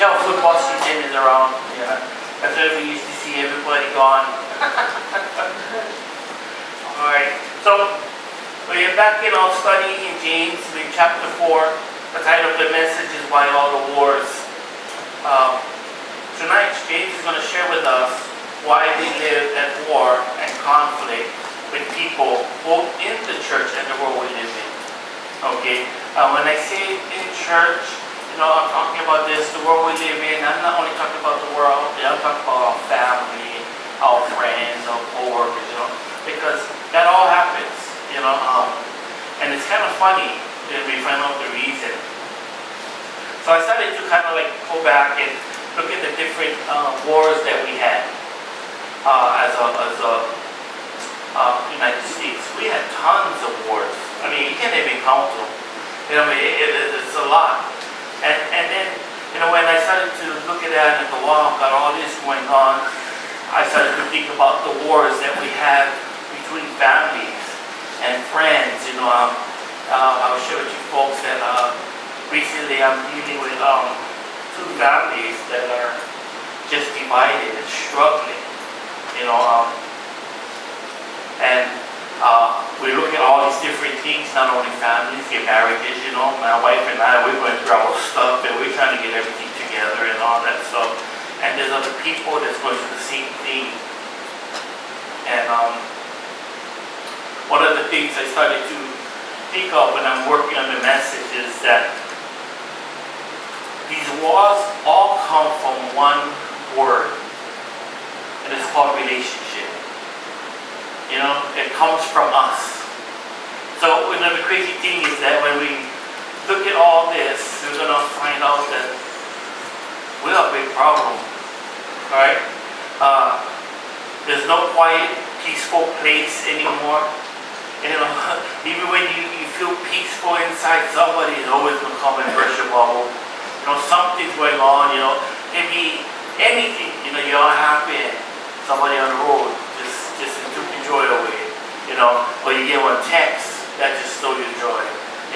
tell football season is around. Yeah, that's why we used to see everybody gone. All right, so we're back in our study in James, in chapter 4. The title of the message is Why All the Wars. Tonight, James is going to share with us why we live at war and conflict with people both in the church and the world we live in. Okay, when I say in church, I'm talking about this, the world we live in. I'm not only talking about the world, I'm talking about our family, our friends, our co-workers, because that all happens, and it's kind of funny when we find out the reason. So I started to kind of like go back and look at the different wars that we had as a United States. We had tons of wars. I mean, you can't even count them. It's a lot. And then, when I started to look at that and go, wow, got all this going on, I started to think about the wars that we have between families and friends. I'll share with you folks that recently I'm dealing with two families that are just divided and struggling. We look at all these different things, not only families, get marriages, my wife and I, we're going through our stuff and we're trying to get everything together and all that stuff. And there's other people that's going through the same thing. And one of the things I started to think of when I'm working on the message is that these wars all come from one word, and it's called relationship. It comes from us. So, the crazy thing is that when we look at all this, we're going to find out that we have a big problem. Alright? There's no quiet, peaceful place anymore. Even when you feel peaceful inside, somebody is always going to come and burst your bubble. Something's going on, maybe anything, you're unhappy and somebody on the road just took your joy away, or you get one text that just stole your joy,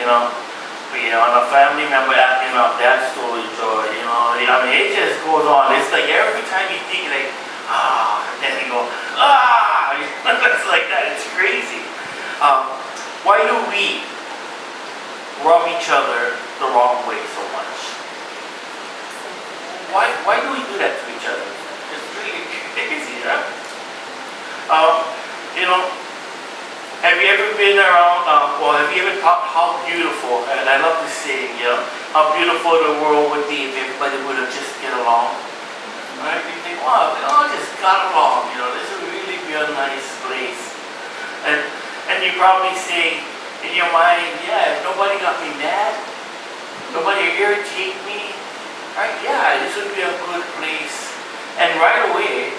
on a family member acting up, that stole your joy, it just goes on. It's like every time you think like, and then you go, it's like that, it's crazy. Why do we rub each other the wrong way so much? Why do we do that to each other? It's really crazy, huh? Have you ever been around, have you ever thought how beautiful, and I love to say, how beautiful the world would be if everybody would have just get along? Right? You think, wow, they all just got along, this would really be a nice place. And you probably say in your mind, yeah, if nobody got me mad, nobody irritate me, right? Yeah, this would be a good place. And right away,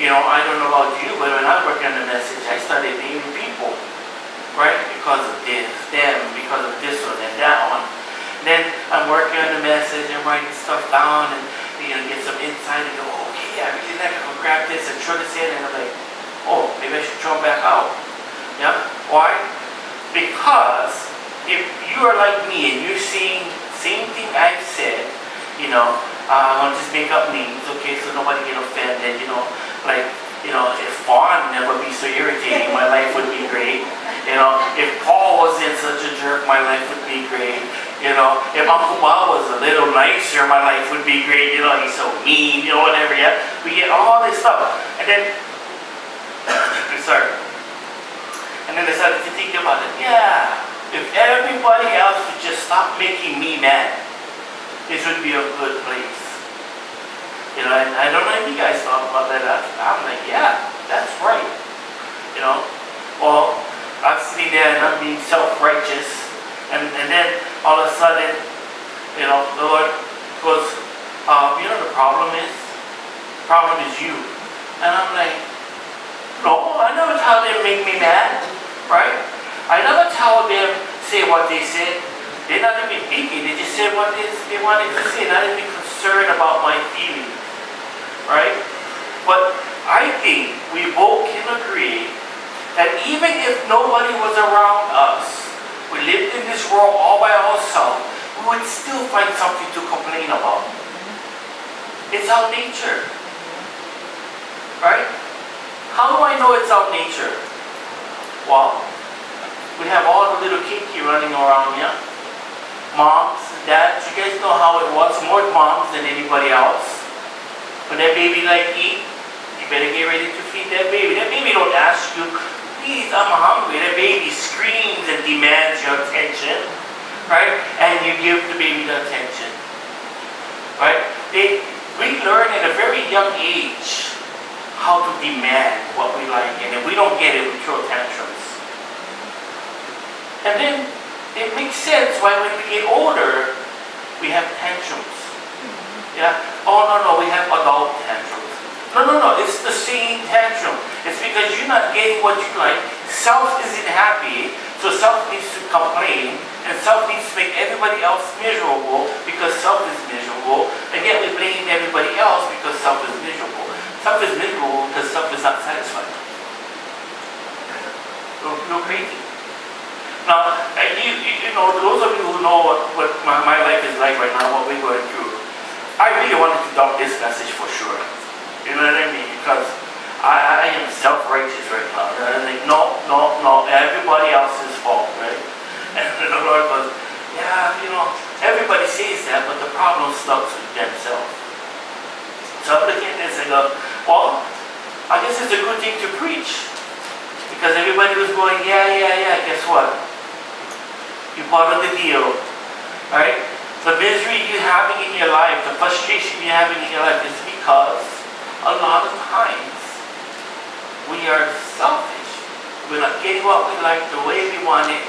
I don't know about you, but when I was working on the message, I started naming people, right? Because of this, them, because of this one and that one. And then I'm working on the message and writing stuff down and get some insight and go, okay, I really like it. I'll grab this and throw this in, and I'm like, oh, maybe I should throw them back out. Yeah? Why? Because if you are like me and you're seeing same thing I've said, I'll just make up names, okay, so nobody get offended, if Vaughn never be so irritating, my life would be great. If Paul wasn't such a jerk, my life would be great. If Uncle Ma was a little nicer, my life would be great. He's so mean, whatever, yeah. We get all this stuff. And then, sorry. And then I started to think about it. Yeah, if everybody else would just stop making me mad, this would be a good place. And I don't know if you guys thought about that. I'm like, yeah, that's right. Well, I'm sitting there and I'm being self-righteous, and then all of a sudden, the Lord goes, the problem is you. And I'm like, no, I never tell them make me mad, right? I never tell them say what they said. They're not even thinking, they just said what they wanted to say, not even concerned about my feelings, right? But I think we both can agree that even if nobody was around us, we lived in this world all by ourselves, we would still find something to complain about. It's our nature. Right? How do I know it's our nature? Well, we have all the little kinky running around here. Moms, dads, you guys know how it was. More moms than anybody else. When that baby like eat, you better get ready to feed that baby. That baby don't ask you, please, I'm hungry. That baby screams and demands your attention. Right? And you give the baby the attention. Right? We learn at a very young age how to demand what we like. And if we don't get it, we throw tantrums. And then it makes sense why when we get older, we have tantrums. Yeah? Oh, no, we have adult tantrums. No, it's the same tantrum. It's because you're not getting what you like. Self isn't happy, so self needs to complain, and self needs to make everybody else miserable because self is miserable, and yet we blame everybody else because self is miserable. Self is miserable because self is not satisfied. You're crazy. Now, you know, those of you who know what my life is like right now, what we're going through, I really wanted to dump this message for sure. You know what I mean? Because I am self-righteous right now. And I think, no, everybody else's fault, right? And the Lord goes, yeah, you know, everybody says that, but the problem starts with themselves. So I'm looking at this and go, well, I guess it's a good thing to preach. Because everybody was going, yeah, guess what? You're part of the deal, right? The misery you're having in your life, the frustration you're having in your life is because a lot of times we are selfish. We're not getting what we like the way we want it,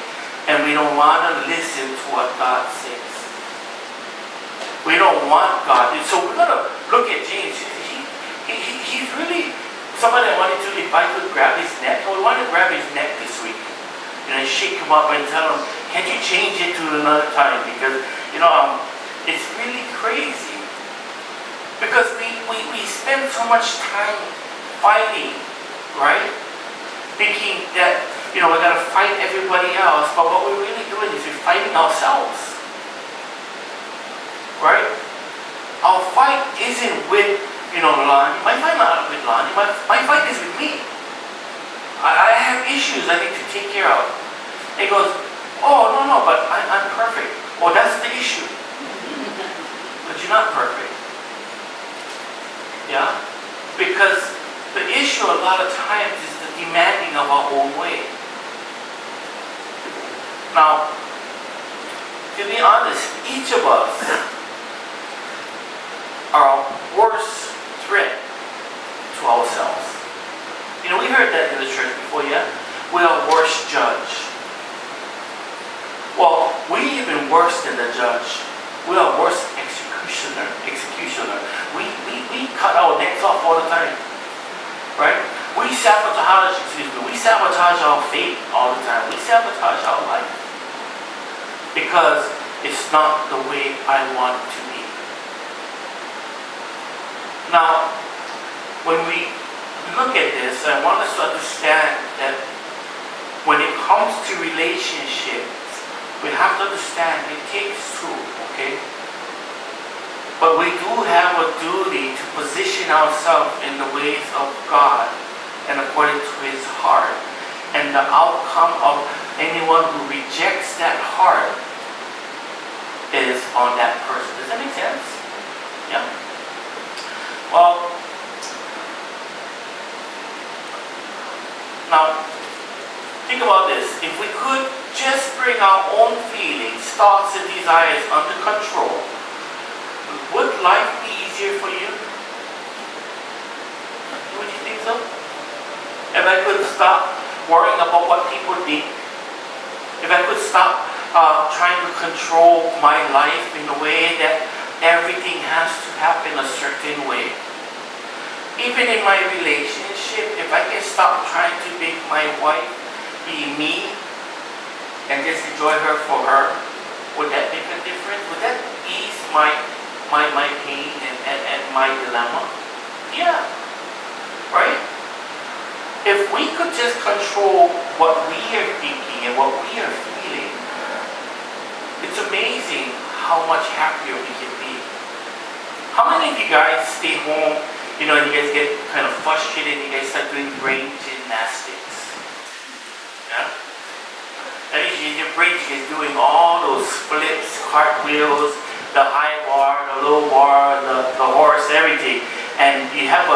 and we don't want to listen to what God says. We don't want God. So we're going to look at James. He's really somebody I wanted to, if I could grab his neck, I would want to grab his neck this week. And shake him up and tell him, can't you change it to another time? Because, you know, it's really crazy. Because we spend so much time fighting, right? Thinking that, you know, we're going to fight everybody else, but what we're really doing is we're fighting ourselves. Right? Our fight isn't with, you know, Lonnie. My fight not with Lonnie. My fight is with me. I have issues I need to take care of. He goes, oh, no, but I'm perfect. Oh, that's the issue. But you're not perfect. Yeah? Because the issue a lot of times is the demanding of our own way. Now, to be honest, each of us are our worst threat to ourselves. You know, we heard that in the church before, yeah? We are worst judge. Well, we're even worse than the judge. We are worse executioner. We cut our necks off all the time. Right? We sabotage our faith all the time. We sabotage our life. Because it's not the way I want it to be. Now, when we look at this, I want us to understand that when it comes to relationships, we have to understand it takes two, okay? But we do have a duty to position ourselves in the ways of God and according to His heart. And the outcome of anyone who rejects that heart is on that person. Does that make sense? Yeah? Well, now, think about this. If we could just bring our own feelings, thoughts, and desires under control, would life be easier for you? Would you think so? If I could stop worrying about what people think, if I could stop trying to control my life in a way that everything has to happen a certain way. Even in my relationship, if I can stop trying to make my wife be me and just enjoy her for her, would that make a difference? Would that ease my pain and my dilemma? Yeah. Right? If we could just control what we are thinking and what we are feeling, it's amazing how much happier we can be. How many of you guys stay home, and you guys get kind of frustrated and you guys start doing brain gymnastics? Yeah? That means your brain is doing all those flips, cartwheels, the high bar, the low bar, the horse, everything. And you have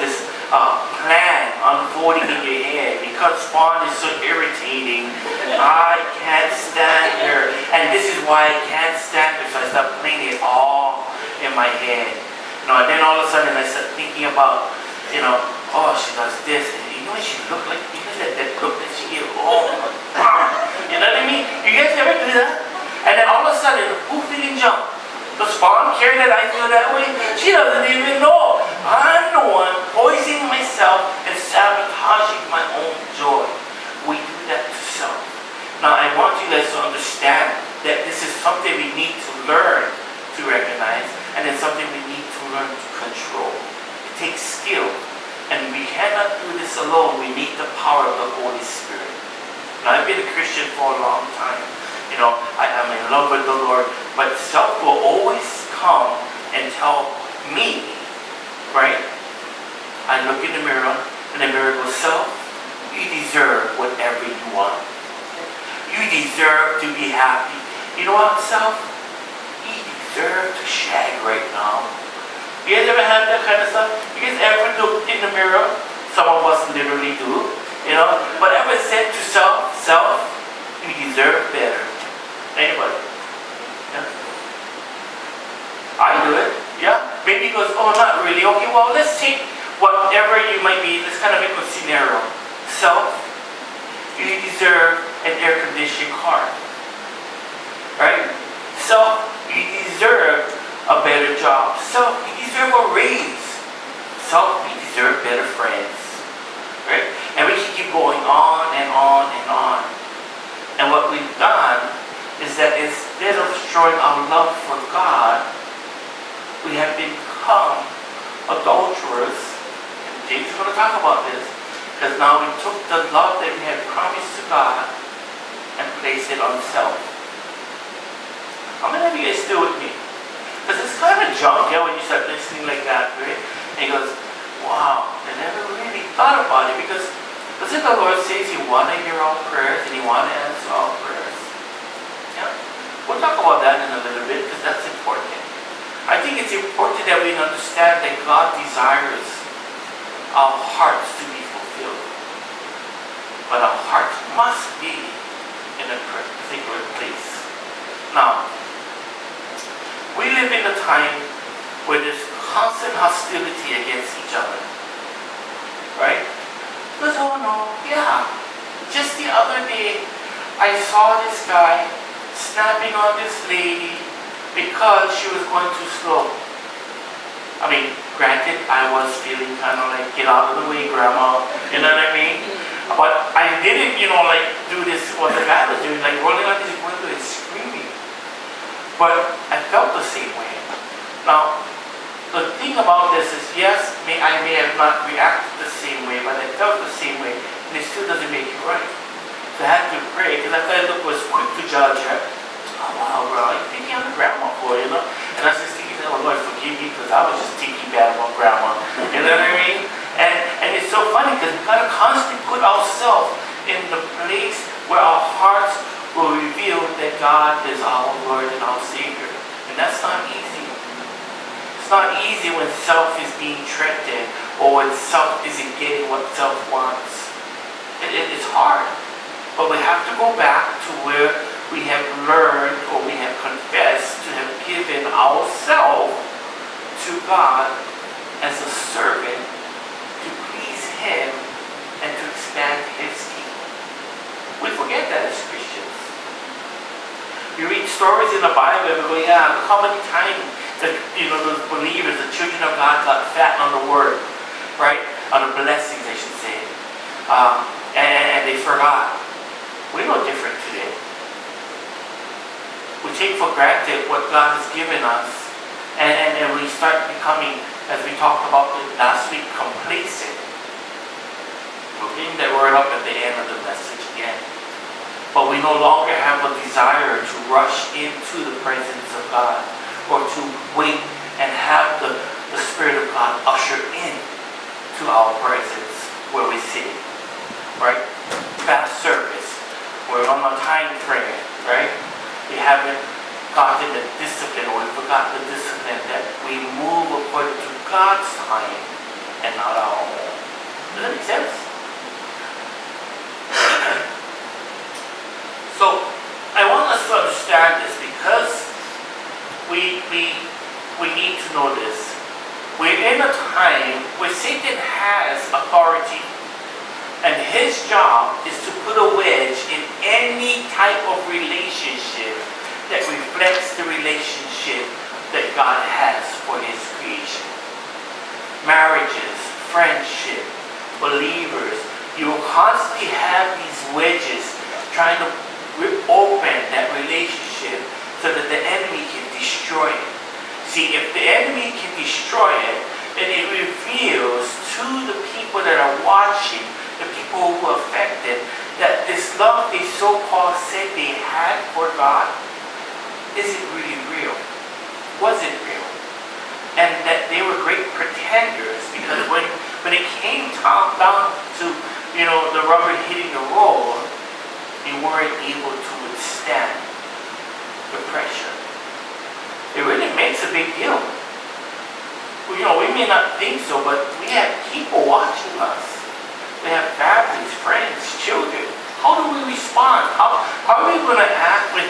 this plan unfolding in your head because spawn is so irritating. I can't stand her. And this is why I can't stand her. So I start playing it all in my head. And then all of a sudden I start thinking about, oh, she does this. And what she look like? That look that she gives. Oh, you know what I mean? You guys ever do that? And then all of a sudden, who feeling jump? Does Spawn care that I feel that way? She doesn't even know. I'm the one poisoning myself and sabotaging my own joy. We do that to self. Now I want you guys to understand that this is something we need to learn to recognize, and it's something we need to learn to control. It takes skill, and we cannot do this alone. We need the power of the Holy Spirit. Now I've been a Christian for a long time. I'm in love with the Lord, but self will always come and tell me, right? I look in the mirror, and the mirror goes, self, you deserve whatever you want. You deserve to be happy. You know what, self? You deserve to shag right now. You guys ever had that kind of stuff? You guys ever look in the mirror? Some of us literally do. But ever said to self, you deserve better. Anybody? Yeah. I do it. Yeah. Maybe he goes, oh, not really. Okay, well, let's take whatever you might be. Let's kind of make a scenario. Self, you deserve an air-conditioned car. Right? Self, you deserve a better job. Self, you deserve a raise. Self, you deserve better friends. Right? And we can keep going on and on and on. And what we've done is that instead of showing our love for God, we have become adulterers. And James is going to talk about this, because now we took the love that we had promised to God and placed it on self. How many of you guys still with me? Because it's kind of junk, when you start listening like that, right? And he goes, wow, I never really thought about it, because doesn't the Lord say He wants to hear all prayers and He wants to answer all prayers? Yeah? We'll talk about that in a little bit, because that's important. I think it's important that we understand that God desires our hearts to be fulfilled. But our hearts must be in a particular place. Now, we live in a time where there's constant hostility against each other. Right? Because, oh no, yeah. Just the other day, I saw this guy snapping on this lady because she was going too slow. I mean, granted, I was feeling kind of like, get out of the way, grandma. You know what I mean? But I didn't, do this, what the guy was doing, like rolling out his window and screaming. But I felt the same way. Now, the thing about this is, yes, I may have not reacted the same way, but I felt the same way, and it still doesn't make it right. So I had to pray, because I felt was quick to judge her. Oh wow, bro, you're thinking I'm a grandma for, And I was just thinking, oh Lord, forgive me, because I was just thinking bad about grandma. You know what I mean? And it's so funny, because we got to constantly put ourselves in the place where our hearts will reveal that God is our Lord and our Savior. And that's not easy. It's not easy when self is being threatened, or when self isn't getting what self wants. It's hard. But we have to go back to where we have learned, or we have confessed to have given ourselves to God as a servant to please Him and to expand His kingdom. We forget that as Christians. We read stories in the Bible and we go, yeah, look how many times that those believers, the children of God, got fat on the word, right? On the blessings, I should say. And they forgot. We're no different today. We take for granted what God has given us, and we start becoming, as we talked about last week, complacent. We're getting that word up at the end of the message again. But we no longer have a desire to rush into the presence of God, or to wait and have discipline that we move according to God's time and not our own. Does that make sense? So I want us to understand this because we need to know this. We're in a time where Satan has authority, and his job is to put a wedge in any type of relationship that reflects the relationship that God has for his creation. Marriages, friendship, believers, you will constantly have these wedges trying to rip open that relationship so that the enemy can destroy it. See, if the enemy can destroy it, then it reveals to the people that are watching, the people who are affected, that this love they so-called said they had for God isn't really real. Wasn't real. And that they were great pretenders, because when it came down to, the rubber hitting the road, they weren't able to withstand the pressure. It really makes a big deal. We may not think so, but we have people watching us. We have families, friends, children. How do we respond? How are we going to act when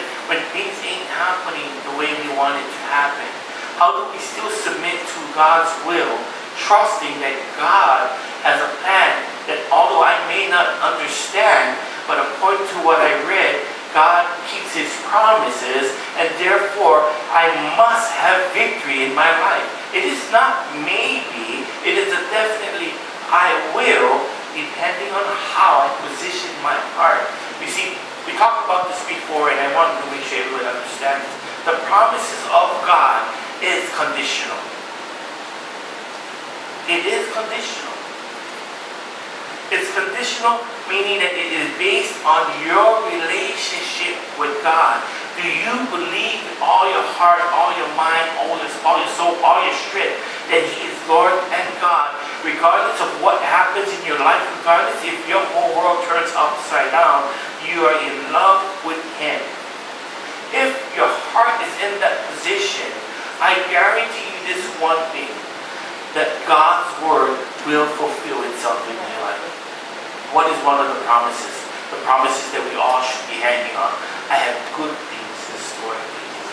things ain't happening the way we want it to happen? How do we still submit to God's will, trusting that God has a plan that although I may not understand, but according to what I read, God keeps his promises, and therefore I must have victory in my life. It is not maybe, it is a definitely I will, depending on how I position my heart. You see, we talked about this before, and I wanted to make sure everyone understands. The promises of God is conditional. It is conditional. It's conditional, meaning that it is based on your relationship with God. Do you believe with all your heart, all your mind, all your soul, all your strength that he is Lord and God, regardless of what happens in your life, regardless if your whole world turns upside down, you are in love with him? If your heart is in that position, I guarantee you this one thing, that God's word will fulfill itself in your life. What is one of the promises? The promises that we all should be hanging on. I have good things in store for you,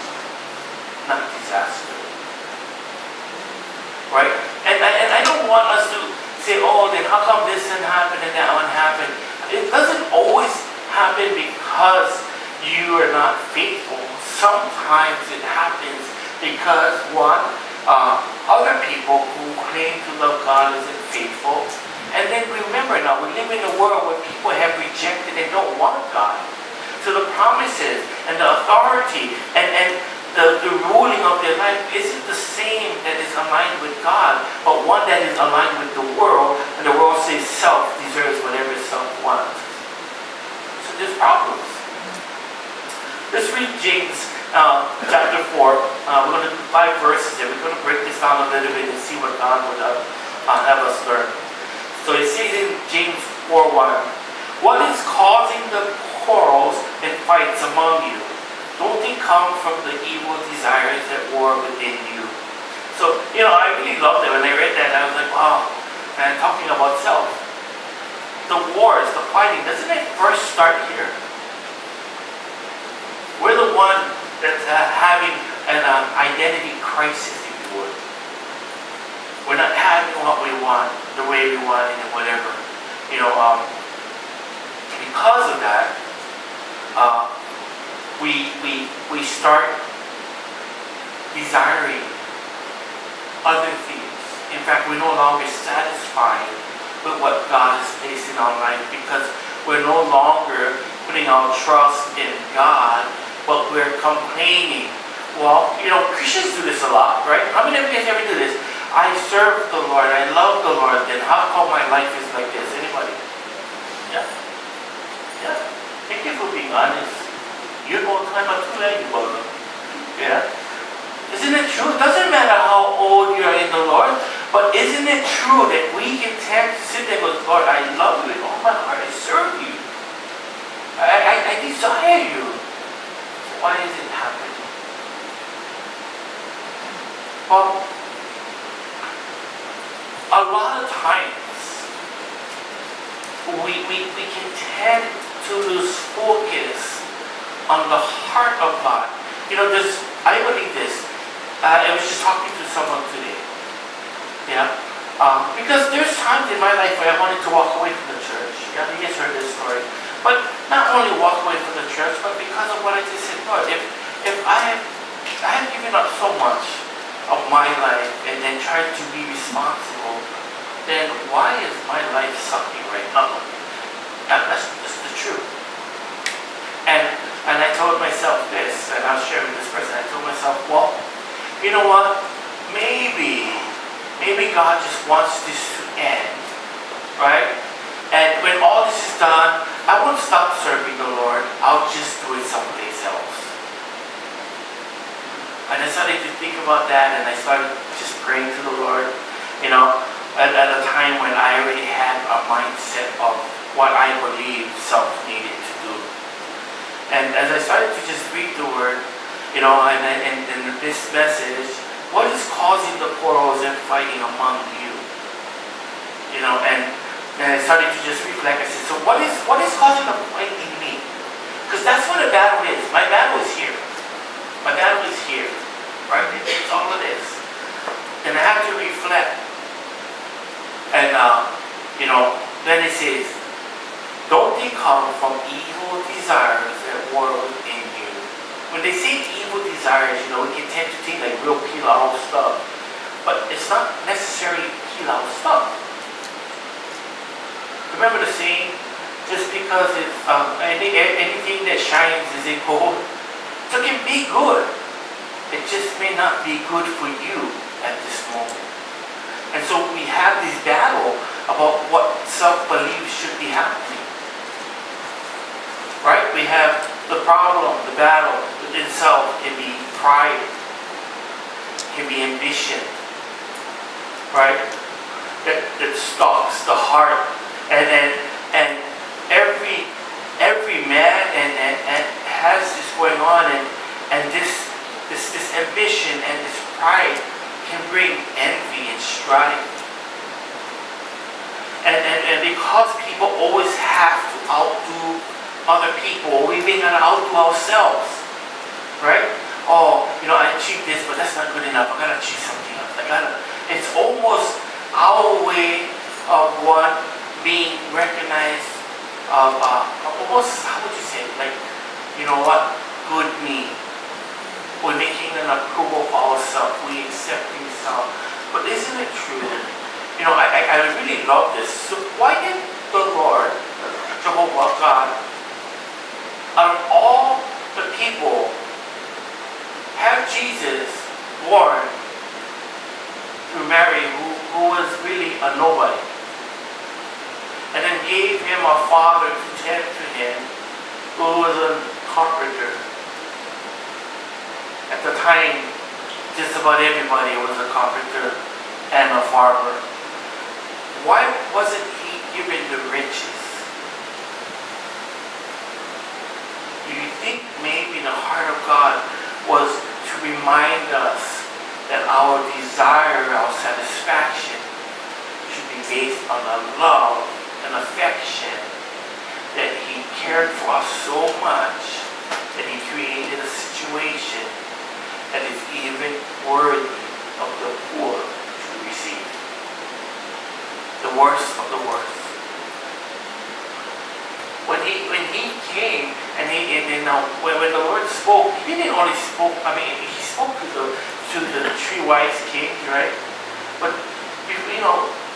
not disaster. Right? And I don't want us to say, oh, then how come this didn't happen and that one happened? It doesn't always happen because you are not faithful. Sometimes it happens because, one, other people who claim to love God isn't faithful. And then remember now, we live in a world where people have rejected and don't want God. So the promises and the authority and the ruling of their life isn't the same that is aligned with God, but one that is aligned with the world, and the world says self deserves whatever self wants. So there's problems. Let's read James chapter 4. We're going to do 5 verses and we're going to break this down a little bit and see what God would have us learn. So it says in James 4:1, what is causing the quarrels and fights among you? Don't they come from the evil desires that war within you? So, I really loved it. When I read that, I was like, wow, man, talking about self. The wars, the fighting, doesn't it first start here? We're the one that's having an identity crisis, if you would. We're not having what we want, the way we want it, and whatever. Because of that, we start desiring other things. In fact, we're no longer satisfied with what God has placed in our life because we're no longer putting our trust in God, but we're complaining. Well, Christians do this a lot, right? How many of you guys ever do this? I serve the Lord, I love the Lord, then how come my life is like this? Anybody? Yeah? Yeah. Thank you for being honest. You go time at 2 you go. Yeah? Isn't it true? It doesn't matter how old you are in the Lord, but isn't it true that we can tend to sit there with Lord, I love you with all my heart, I serve you. I desire you. So why is it happening? Well, a lot of times we can tend to lose focus on the heart of God. I believe this. I was just talking to someone today. Yeah. Because there's times in my life where I wanted to walk away from the church. Yeah, you guys heard this story. But not only walk away from the church, but because of what I just said, Lord, if I have given up so much of my life and then tried to be responsible, then why is my life sucking right now? That's the truth. And I told myself this, and I was sharing with this person. I told myself, well, you know what? Maybe God just wants this to end, right? And when all this is done, I won't stop serving the Lord. I'll just do it someplace else. And I started to think about that, and I started just praying to the Lord, at a time when I already had a mindset of what I believed self needed to do. And as I started to just read the Word, and this message, what is causing the quarrels and fighting among you? And I started to just reflect. I said, so what is causing the fight in me? Because that's what a battle is. My battle is here. My battle is here. Right? It's all it is. And I have to reflect. And, then it says, don't they come from evil desires that war within you? When they say evil desires, we can tend to think like real pilau stuff. But it's not necessarily pilau stuff. Remember the saying, just because it's anything that shines is a gold. So it can be good. It just may not be good for you at this moment. And so we have this battle about what self-belief should be happening. Right? We have the problem, the battle itself can be pride, can be ambition, right? That stalks the heart, and every man and has this going on, and this ambition and this pride can bring envy and strife. And because people always have to outdo other people, we may not outdo ourselves, right? Oh, I achieved this, but that's not good enough. I gotta achieve something else. It's almost our way of what being recognized of almost, how would you say it? Like, good me. We're making an approval for ourselves. We accept ourselves. But isn't it true? I really love this. So why did the Lord, Jehovah God, out of all the people, have Jesus born through Mary, who was really a nobody, and then gave him a father to tend to him, who was a carpenter? At the time, just about everybody was a carpenter and a farmer. Why wasn't he given the riches? Do you think maybe the heart of God was to remind us that our desire, our satisfaction should be based on the love and affection, that he cared for us so much that he created a situation that is even worthy of the poor to receive. The worst of the worst. When he came and when the Lord spoke, he didn't only spoke. He spoke to the three wise kings, right? But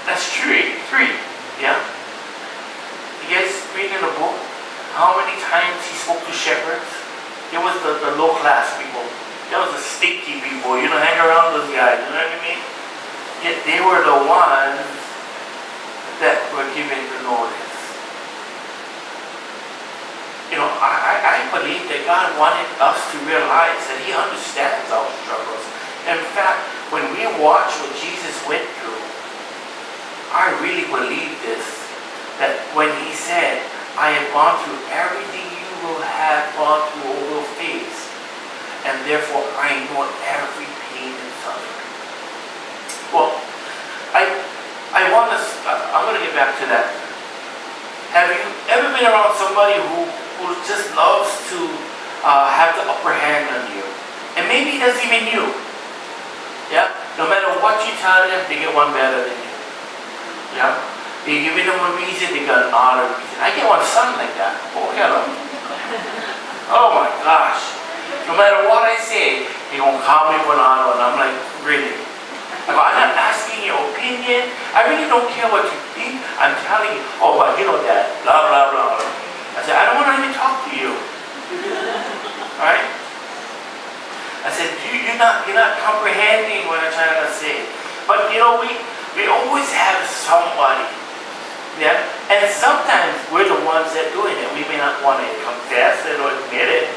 that's three. Yeah. You guys read in the book how many times he spoke to shepherds? It was the low class people. That was the stinky people. Hang around those guys. You know what I mean? Yet they were the ones that were given the notice. I believe that God wanted us to realize that he understands our struggles. In fact, when we watch what Jesus went through, I really believe this, that when he said, I have gone through everything you will have gone through or will face, and therefore I know every pain and suffering. back to that. Have you ever been around somebody who just loves to have the upper hand on you? And maybe that's even you. Yeah? No matter what you tell them, they get one better than you. Yeah? You give them one reason, they got another reason. I get one son like that. Oh, Keller. Oh my gosh. No matter what I say, they're going to call me one on one. I'm like, really? I go, I'm not asking your opinion. I really don't care what you think. I'm telling you, oh, but you know that, blah, blah, blah. I said, I don't want to even talk to you. Alright? I said, you're not comprehending what I'm trying to say. But you know, we always have somebody. Yeah? And sometimes we're the ones that doing it. We may not want to confess it or admit it.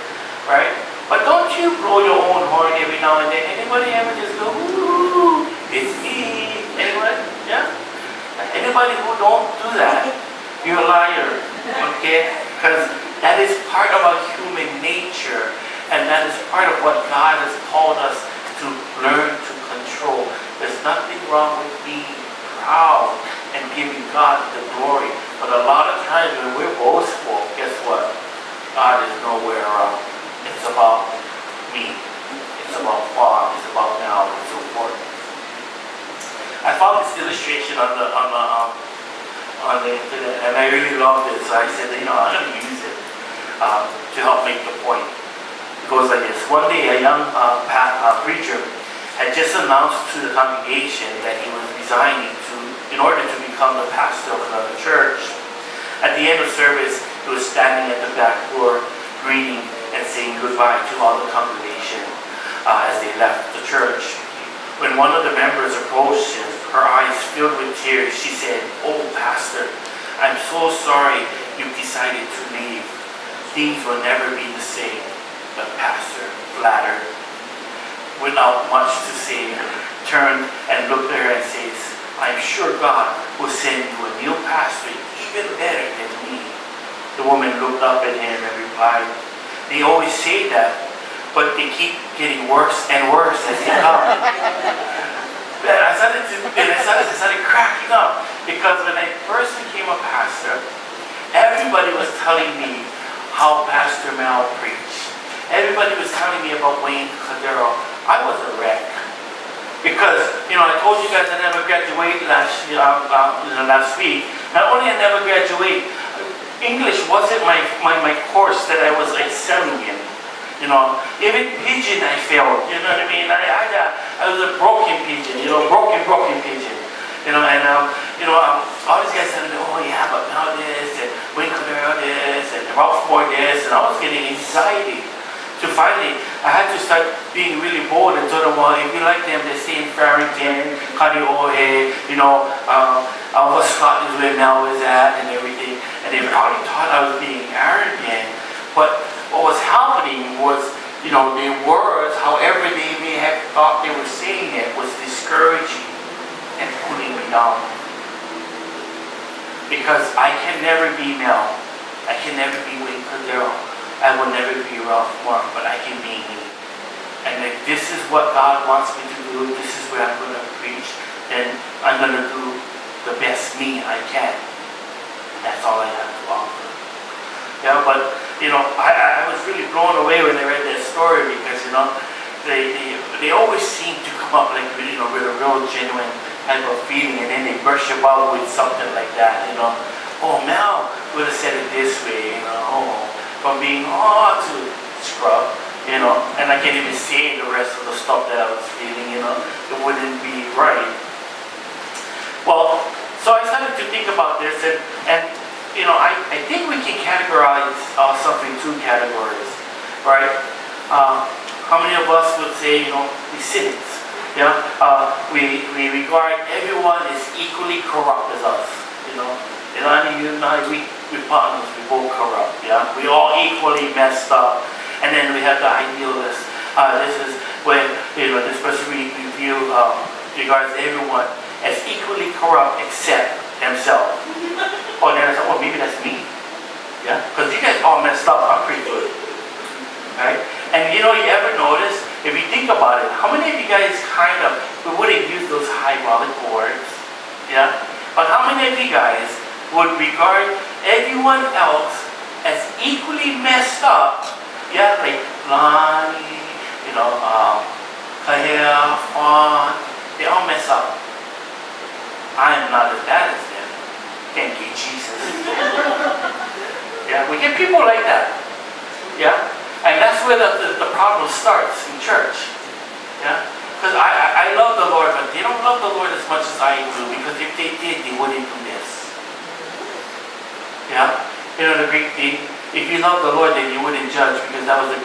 Right? But don't you blow your own horn every now and then? Anybody ever just go, ooh, it's me? Anyone? Yeah? Anybody who don't do that, you're a liar. Okay? Because that is part of our human nature. And that is part of what God has called us to learn to control. There's nothing wrong with being proud and giving God the glory. But a lot of times when we're boastful, guess what? God is nowhere around. It's about me. It's about far. It's about now and so forth. I found this illustration on the internet, and I really loved it. So I said, I'm going to use it to help make the point. It goes like this. One day, a young preacher had just announced to the congregation that he was resigning in order to become the pastor of another church. At the end of service, he was standing at the back door, greeting and saying goodbye to all the congregation as they left the church. When one of the members approached him, her eyes filled with tears, she said, "Oh, Pastor, I'm so sorry you've decided to leave. Things will never be the same." The pastor, flattered, without much to say, turned and looked at her and says, "I'm sure God will send you a new pastor even better than me." The woman looked up at him and replied, "They always say that, but they keep getting worse and worse as they come." And I started cracking up, because when I first became a pastor, everybody was telling me how Pastor Mel preached. Everybody was telling me about Wayne Cordero. I was a wreck. Because, I told you guys I never graduated last week. Not only I never graduated, English wasn't my course that I was excelling in. Even Pidgin I failed. You know what I mean? I was a broken Pidgin. Broken Pidgin. All these guys telling me, "Oh yeah, but now this and Wayne Cordero this and Ralph Moore this," and I was getting anxiety. So finally, I had to start being really bold and told them, "Well, if you like them, they stay in Farrington, Kaneohe, Alva Scott is where Mel is at and everything." And they probably thought I was being arrogant. But what was happening was, the words, however they may have thought they were saying it, was discouraging and pulling me down. Because I can never be Mel. I can never be Wayne Cordero. I will never be Ralph Moore, but I can be me. And if this is what God wants me to do, this is where I'm going to preach, then I'm going to do the best me I can. And that's all I have to offer. Yeah, but, I was really blown away when I read that story, because, they always seem to come up like, with a real genuine type of feeling, and then they brush you out with something like that, "Oh, Mel would have said it this way, from being to scrub, and I can't even say the rest of the stuff that I was feeling, it wouldn't be right." Well, so I started to think about this, and I think we can categorize ourselves in two categories, right? How many of us would say, we cynics? We regard everyone as equally corrupt as us, we partners, we both corrupt, yeah? We all equally messed up. And then we have the idealist. This is when, this person regards everyone as equally corrupt except themselves. Or then I said, maybe that's me. Yeah? Because you guys all messed up, I'm pretty good. Right? And you ever notice, if you think about it, how many of you guys we wouldn't use those hyperbolic words, yeah? But how how many of you guys would regard everyone else as equally messed up? Yeah, like Lonnie, Kaya, Juan, they all mess up. I am not as bad as them. Thank you, Jesus. Yeah, we get people like that. Yeah, and that's where the problem starts in church. Yeah, because I love the Lord, but they don't love the Lord as much as I do, because if they did, they wouldn't do this. Yeah, the great thing. If you love the Lord, then you wouldn't judge, because that was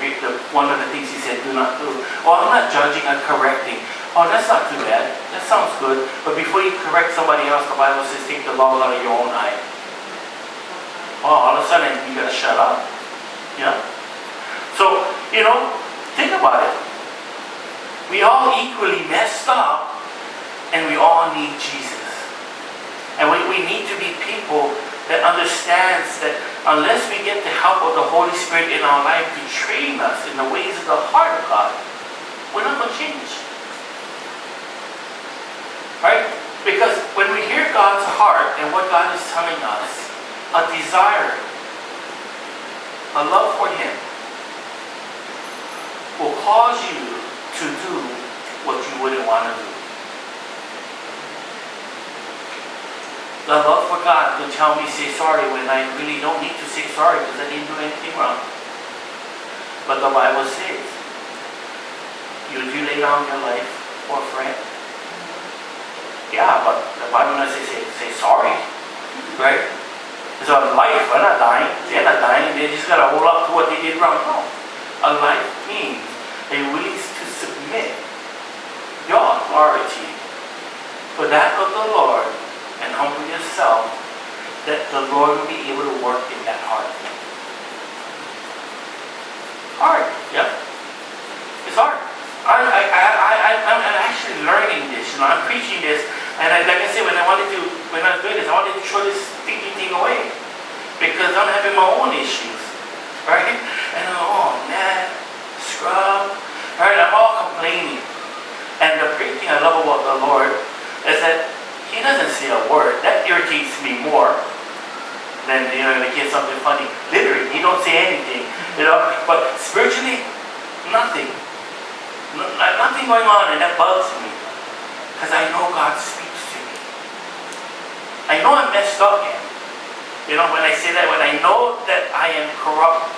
one of the things He said, do not do. Oh, I'm not judging, I'm correcting. Oh, that's not too bad. That sounds good. But before you correct somebody else, the Bible says, take the log out of your own eye. Oh, all of a sudden, you gotta shut up. Yeah? So, think about it. We all equally messed up, and we all need Jesus. And we need to be people that understands that unless we get the help of the Holy Spirit in our life to train us in the ways of the heart of God, we're not going to change. Right? Because when we hear God's heart and what God is telling us, a desire, a love for Him, will cause you to do what you wouldn't want to do. The love for God will tell me say sorry when I really don't need to say sorry because I didn't do anything wrong. But the Bible says, would you lay down your life for a friend? Yeah, but the Bible doesn't say sorry, right? So a life, we're not dying. They're not dying. They just got to hold up to what they did wrong. No. A life means a willing to submit your authority for that of the Lord, and humble yourself, that the Lord will be able to work in that heart. Hard, yeah. It's hard. I'm actually learning this. I'm preaching this, and like I said, when I was doing this, I wanted to throw this stinky thing away, because I'm having my own issues, right? And scrub, right? I'm all complaining. And the great thing I love about the Lord is that He doesn't say a word. That irritates me more than, to get something funny. Literally, He don't say anything, But spiritually, nothing. Nothing going on, and that bugs me. Because I know God speaks to me. I know I'm messed up again. When I say that, when I know that I am corrupt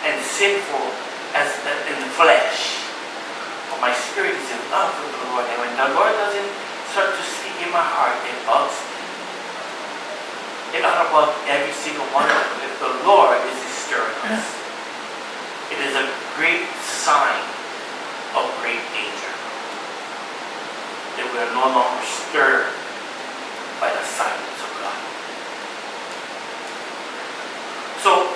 and sinful in the flesh, but my spirit is in love with the Lord. And when the Lord doesn't start to speak in my heart, it bugs me. It ought to bug every single one of them. If the Lord is stirring us, it is a great sign of great danger, that we are no longer stirred by the silence of God. So,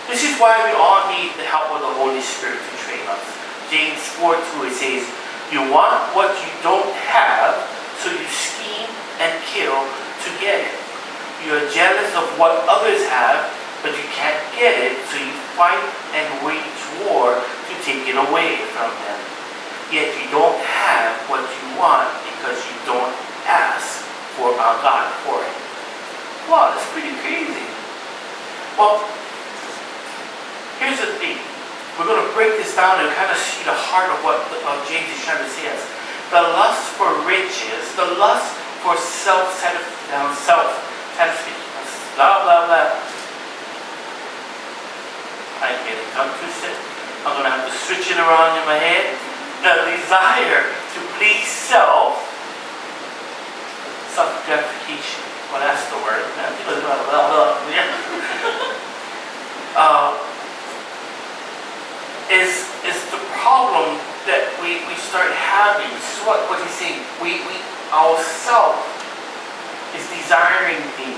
this is why we all need the help of the Holy Spirit to train us. James 4:2, it says, you want what you don't have, so you scheme and kill to get it. You are jealous of what others have, but you can't get it, so you fight and wage war to take it away from them. Yet you don't have what you want because you don't ask for our God for it. Wow, that's pretty crazy. Well, here's the thing. We're going to break this down and kind of see the heart of what James is trying to say us. The lust for riches, the lust for self-satisfaction, blah, blah, blah. I'm getting tongue twisted. I'm going to have to switch it around in my head. The desire to please self-gratification. Well, that's the word. Is the problem that we start having. This is what he's saying. Our self is desiring things.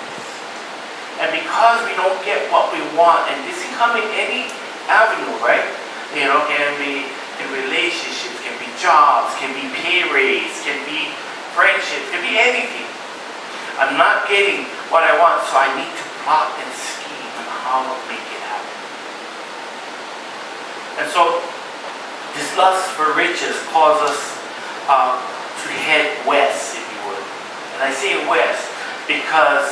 And because we don't get what we want, and this can come in any avenue, right? Can be in relationships, can be jobs, can be pay raise, can be friendships, can be anything. I'm not getting what I want, so I need to plot and scheme on how to make it happen. And so, this lust for riches causes us to head west, if you would. And I say west because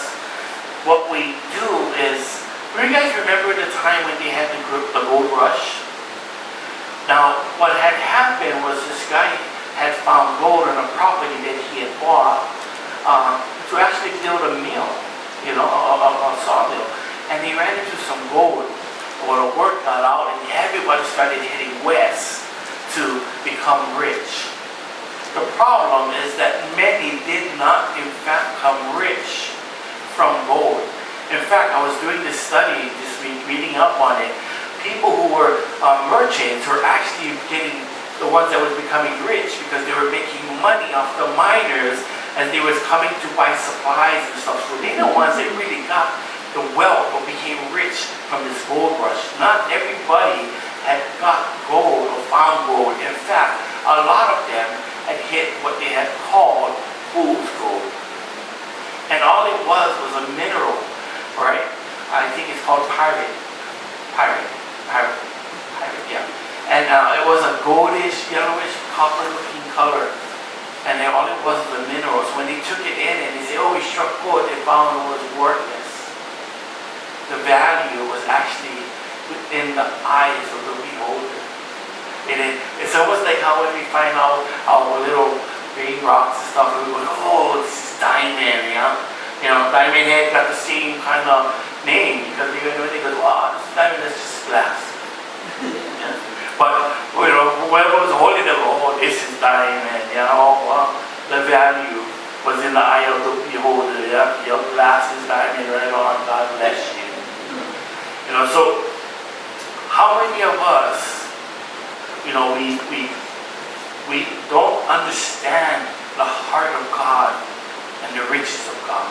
what we do is, do you guys remember the time when they had the gold rush? Now, what had happened was this guy had found gold on a property that he had bought to actually build a mill, a sawmill. And he ran into some gold, or the work got out, and everybody started heading west to become rich. The problem is that many did not, in fact, come rich from gold. In fact, I was doing this study, just reading up on it. People who were merchants were actually getting the ones that was becoming rich because they were making money off the miners as they was coming to buy supplies and stuff. So they're the ones that really got the wealth or became rich from this gold rush. Not everybody had got gold or found gold. In fact, a lot of them had hit what they had called fool's gold. And all it was a mineral, right? I think it's called pyrite, yeah. And it was a goldish, yellowish, copper-looking color. And then all it was a mineral. So when they took it in and they said, oh, we struck gold, they found it was worthless. The value was actually within the eyes of the beholder. It's almost like how when we find out our little green rocks and stuff, and we go, oh, this is diamond, yeah? Diamond head got the same kind of name because they go, wow, this is diamond, that's just glass. Yeah? But, whoever was holding them, oh, this is diamond, the value was in the eye of the beholder, yeah? Your glass is diamond, right on, God bless you. So, how many of us, we don't understand the heart of God and the riches of God.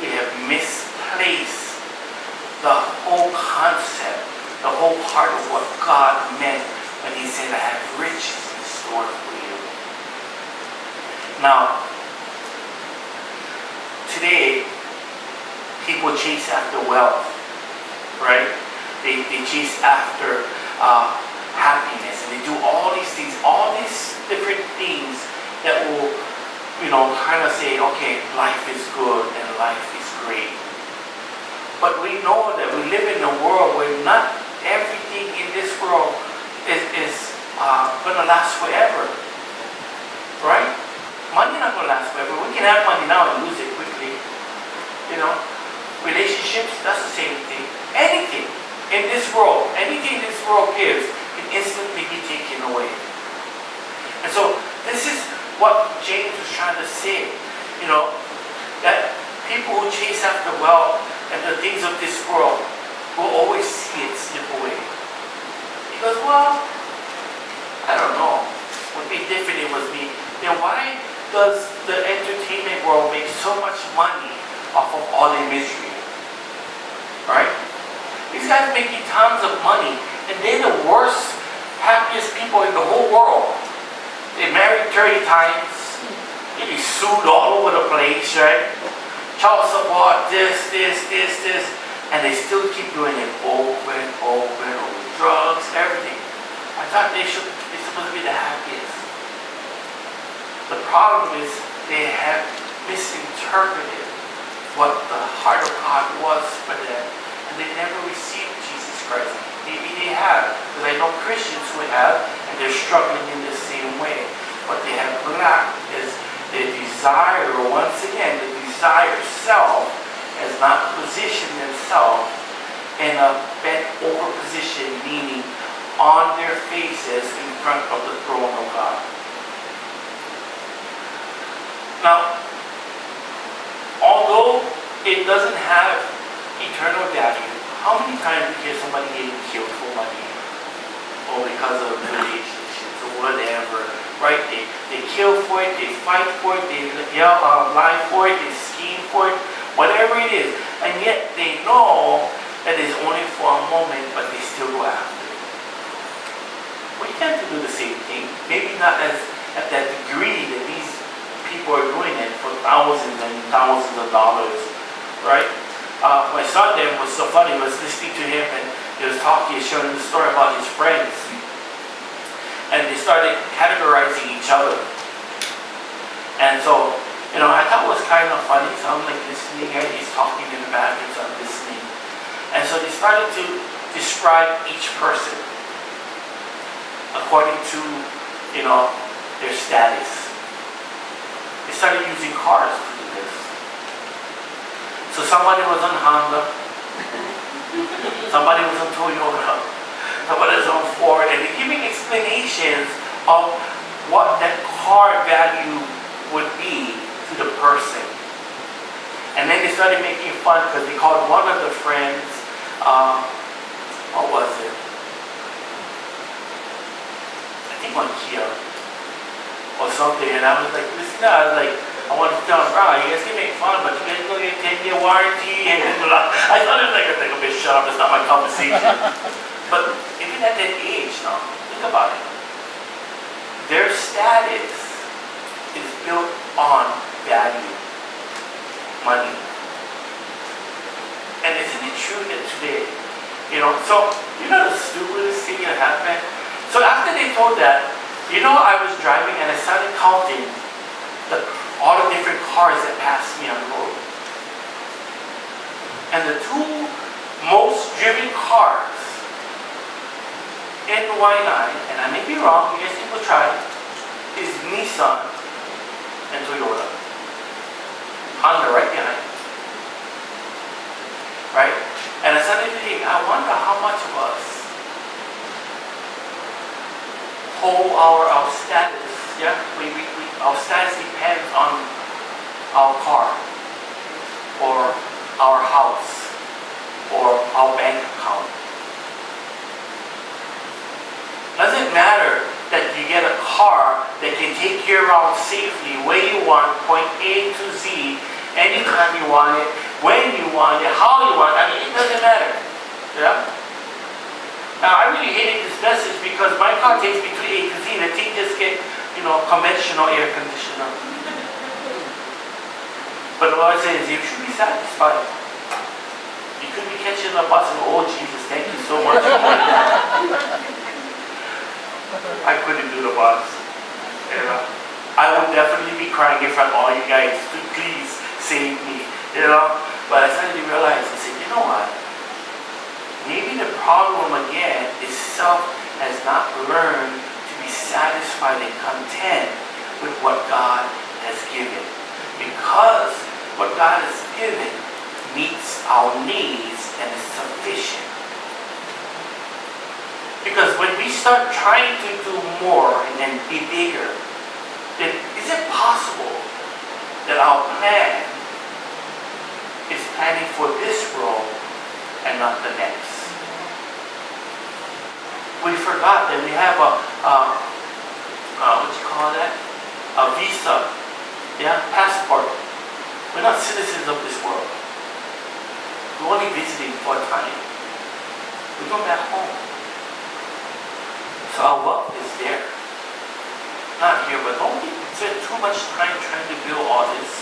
We have misplaced the whole concept, the whole heart of what God meant when He said, I have riches in store for you. Now, today, people chase after wealth, right? They chase after happiness, and they do all these things, all these different things that will, kind of say, okay, life is good and life is great. But we know that we live in a world where not everything in this world is going to last forever, right? Money not going to last forever. We can have money now and lose it quickly. Relationships, that's the same thing. Anything in this world, anything this world gives, can instantly be taken away. And so this is what James was trying to say, that people who chase after wealth and the things of this world will always see it slip away. He goes, well, I don't know. Would be different it was me. Then why does the entertainment world make so much money off of all their misery? Right? These guys making tons of money, and they're the worst, happiest people in the whole world. They married 30 times. They be sued all over the place, right? Child support, this, and they still keep doing it over and over and over. Drugs, everything. I thought they're supposed to be the happiest. The problem is they have misinterpreted what the heart of God was for them, and they never received Jesus Christ. Maybe they have, because I know Christians who have, and they're struggling in the same way. What they have lacked is the desire, once again, the desire self has not positioned themselves in a bent over position, meaning on their faces in front of the throne of God. Now, although it doesn't have eternal value, how many times do you hear somebody getting killed for money or because of relationships or whatever, right? They kill for it, they fight for it, they lie for it, they scheme for it, whatever it is, and yet they know that it's only for a moment, but they still go after it. We tend to do the same thing, maybe not at that degree that these people are doing it for thousands and thousands of dollars, right? My son there was so funny. I was listening to him, and he was talking, showing the story about his friends, and they started categorizing each other. And so, I thought it kind of funny, so I'm like listening, and he's talking in the bathroom, so I'm listening. And so they started to describe each person according to, their status. They started using cars to do this. So somebody was on Honda, somebody was on Toyota, somebody was on Ford, and they're giving explanations of what that car value would be to the person. And then they started making fun because they called one of the friends, what was it? I think on Kia or something. And I was like, listen, I wanted to tell them, bro, you guys can make fun, but you guys go get a 10-year warranty. And I thought it was like a bit sharp. It's not my conversation. But even at that age now, think about it. Their status is built on value, money. And isn't it true that today, so the stupidest thing that happened? So after they told that, I was driving and I started counting all the different cars that passed me on the road. And the two most driven cars in Waianae, and I may be wrong, you guys can go try, is Nissan and Toyota. Honda right behind. Right? And I started thinking, I wonder how much of us hold our status. Yeah? Our status depends on our car, or our house, or our bank account. Doesn't matter that you get a car that can take you around safely where you want, point A to Z, anytime you want it, when you want it, how you want it. It doesn't matter. Yeah? Now, I really hated this message because my car takes me to A to Z. The thing just get, conventional air conditioner. But what I say is, you should be satisfied. You could be catching a bus and, oh, Jesus, thank you so much. I couldn't do the bus. I would definitely be crying in front of all you guys to please save me. But I started to realize, I said, you know what? Maybe the problem again is self has not learned to be satisfied and content with what God has given. Because what God has given meets our needs and is sufficient. Because when we start trying to do more and then be bigger, then is it possible that our plan is planning for this world and not the next? We forgot that we have a visa, passport. We're not citizens of this world. We're only visiting for a time. We go back home. So our wealth is there. Not here, but don't spend too much time trying to build all this.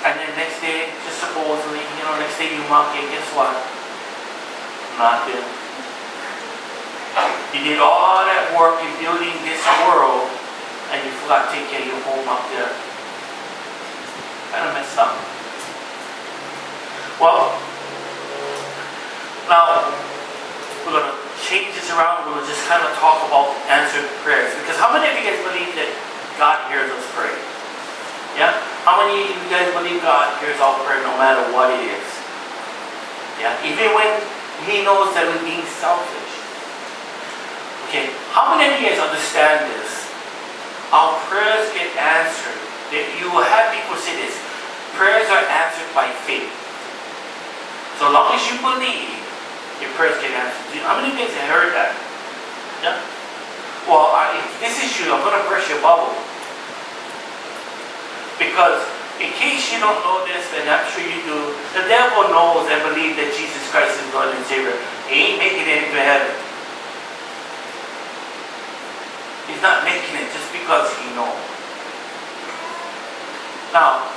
And then next day, just supposedly, next day you mark it, guess what? Nothing. You did all that work in building this world, and you forgot to take care of your home up there. Kind of messed up. Well, now we're going to change this around. We're going to just kind of talk about answered prayers. Because how many of you guys believe that God hears us pray? Yeah? How many of you guys believe God hears our prayer no matter what it is? Yeah? Even when He knows that we're being selfish. Okay? How many of you guys understand this? Our prayers get answered. You will have people say this. Prayers are answered by faith. So long as you believe, your prayers get answered. How many of you guys have heard that? Yeah? Well, if this is true, I'm going to burst your bubble. Because in case you don't know this, and I'm sure you do, the devil knows and believes that Jesus Christ is Lord and Savior. He ain't making it into heaven. He's not making it just because he knows. Now,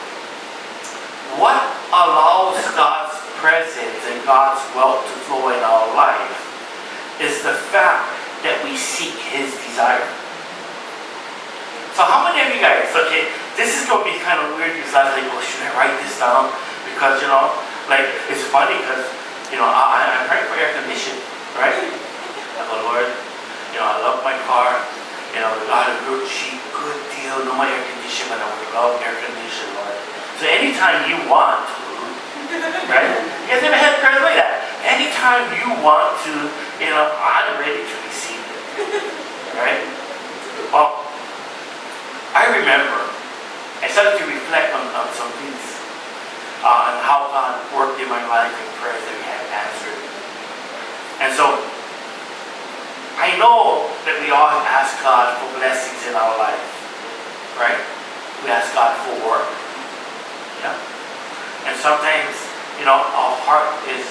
what allows God's presence and God's wealth to flow in our life is the fact that we seek His desire. So how many of you guys, okay, this is going to be kind of weird because I was like, well, should I write this down? Because, like, it's funny because, I'm praying for air conditioning, right? I go, Lord, I love my car. We got a real cheap, good deal, no more air conditioning, but I would love air conditioning, Lord. So anytime you want to, right? You guys ever had prayers like that? Anytime you want to, I'm ready to receive it, right? Well, I remember, I started to reflect on some things, on how God worked in my life and prayers that we had answered. And so, I know that we all ask God for blessings in our life, right? We ask God for work, yeah? And sometimes, our heart is,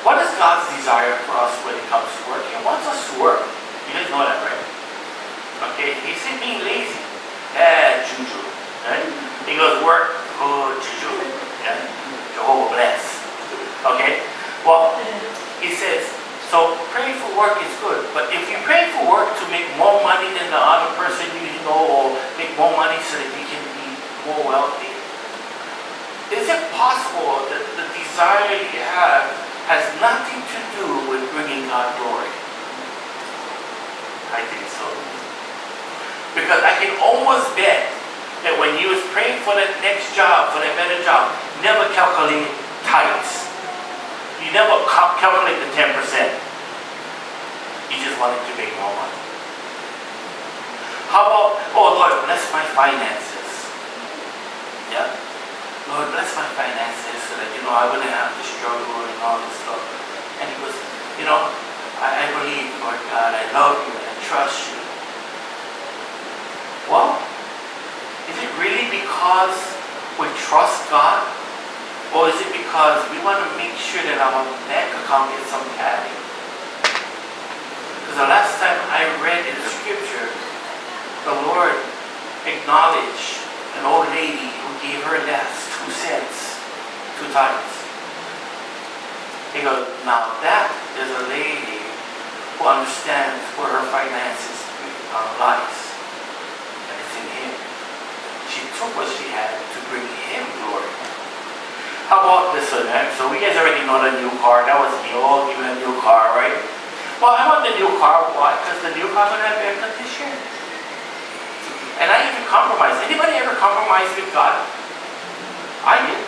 what is God's desire for us when it comes to work? He wants us to work. You guys know that, right? Okay, He isn't being lazy. Yeah, juju, right? He goes, work, oh, juju, yeah? Jehovah bless, okay? Well, He says, so praying for work is good, but if you pray for work to make more money than the other person or make more money so that you can be more wealthy, is it possible that the desire you have has nothing to do with bringing God glory? I think so. Because I can almost bet that when you was praying for that next job, for that better job, never calculate tithes. You never calculate the 10%. You just wanted to make more money. How about, oh Lord, bless my finances. Yeah? Lord, bless my finances so that, I wouldn't have to struggle and all this stuff. And He goes, I believe, Lord God, I love you and I trust you. Well, is it really because we trust God? Or is it because we want to make sure that our bank account gets some padding? Because the last time I read in the scripture, the Lord acknowledged an old lady who gave her less 2 cents, 2 times. He goes, now that is a lady who understands where her finances lies. And it's in Him. She took what she had to bring Him glory. How about this one, right? So we guys already know the new car. That was me, all given a new car, right? Well, I want the new car. Why? Because the new car is going to have air conditioning. And I even compromise. Anybody ever compromise with God? I did.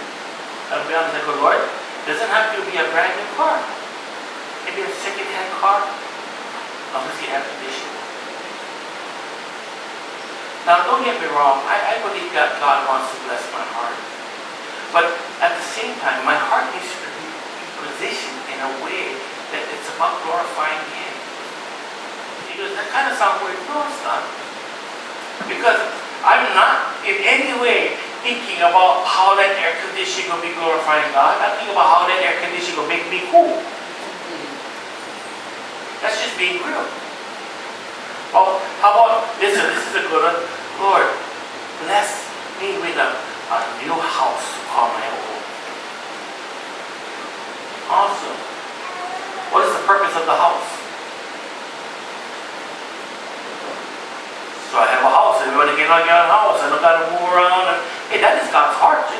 I'll be honest, I go, Lord, it doesn't have to be a brand new car. Maybe a second-hand car. As long as you have conditioning. Now, don't get me wrong. I believe that God wants to bless my heart. But at the same time, my heart needs to be positioned in a way that it's about glorifying Him. Because that kind of sounds weird. No, it's not. Because I'm not in any way thinking about how that air conditioning will be glorifying God. I'm thinking about how that air conditioning will make me cool. That's just being real. Oh, how about this? This is a good one. Lord, bless me with a new house to call my own. Awesome. What is the purpose of the house? So I have a house. Everybody can get a house. I don't got to move around. Hey, that is God's heart,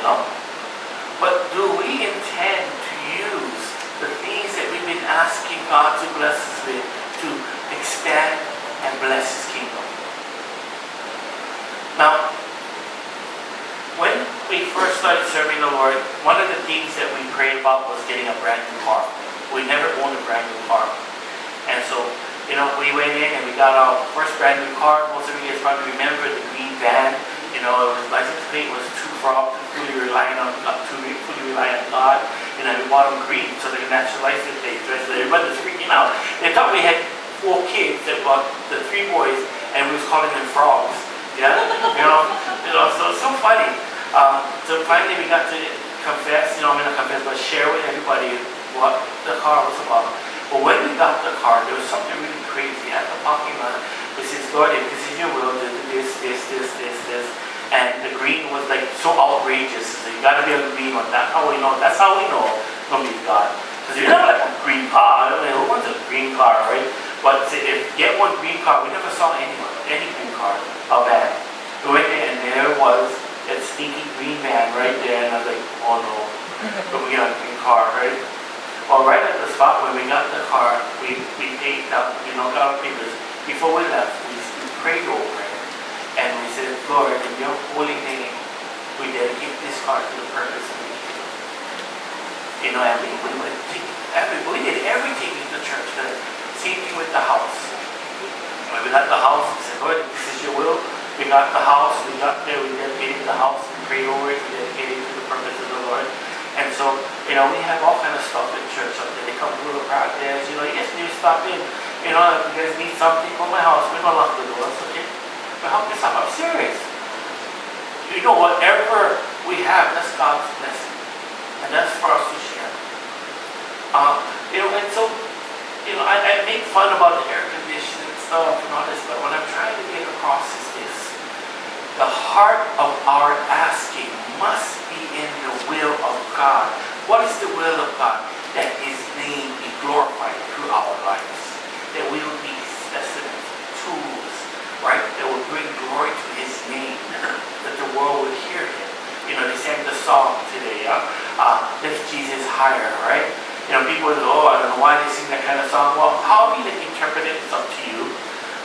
But do we intend to use the things that we've been asking God to bless us with to expand and bless His kingdom? Now, when we first started serving the Lord, one of the things that we prayed about was getting a brand new car. We never owned a brand new car. And so, we went in and we got our first brand new car. Most of you guys probably remember the green van. It was license plate was too fully reliant on God. We bought them green so they can match the license plate. So everybody was freaking out. They thought we had 4 kids that bought the 3 boys, and we was calling them frogs. Yeah, so it's so funny. So finally we got to confess, but share with everybody what the car was about. But when we got the car, there was something really crazy at the parking lot. It says, Lord, if this is your will, do this. And the green was like so outrageous. So you got to be a green one. That's how we know it's going to be God. Because you never like a green car. Who wants a green car, right? But if get one green car, we never saw any green car, a van. stinky green van right there, and I was like, oh no, but we got a green car, right? Well, right at the spot where we got the car, we paid up, got our papers. Before we left, we prayed over it, and we said, Lord, in your holy name, we dedicate this car to the purpose of your kingdom. And we did everything in the church. The same thing with the house. When we got the house, we said, Lord, if this is your will. We got the house, we got there, we dedicated the house, we prayed over it, we dedicated it to the purpose of the Lord. And so, we have all kind of stuff in church up there. They come to the practice, yes, you stop in. If you guys need something from my house, we're going to lock the doors, okay? But help this out. I'm serious. Whatever we have, that's God's blessing. And that's for us to share. And so, I make fun about the air conditioning and stuff and all this, but what I'm trying to get across is this. The heart of our asking must be in the will of God. What is the will of God? That His name be glorified through our lives. That we will be specimens, tools, right? That will bring glory to His name. That the world will hear Him. They sang the song today, Lift Jesus Higher, right? People say, I don't know why they sing that kind of song. Well, how we interpret it is up to you.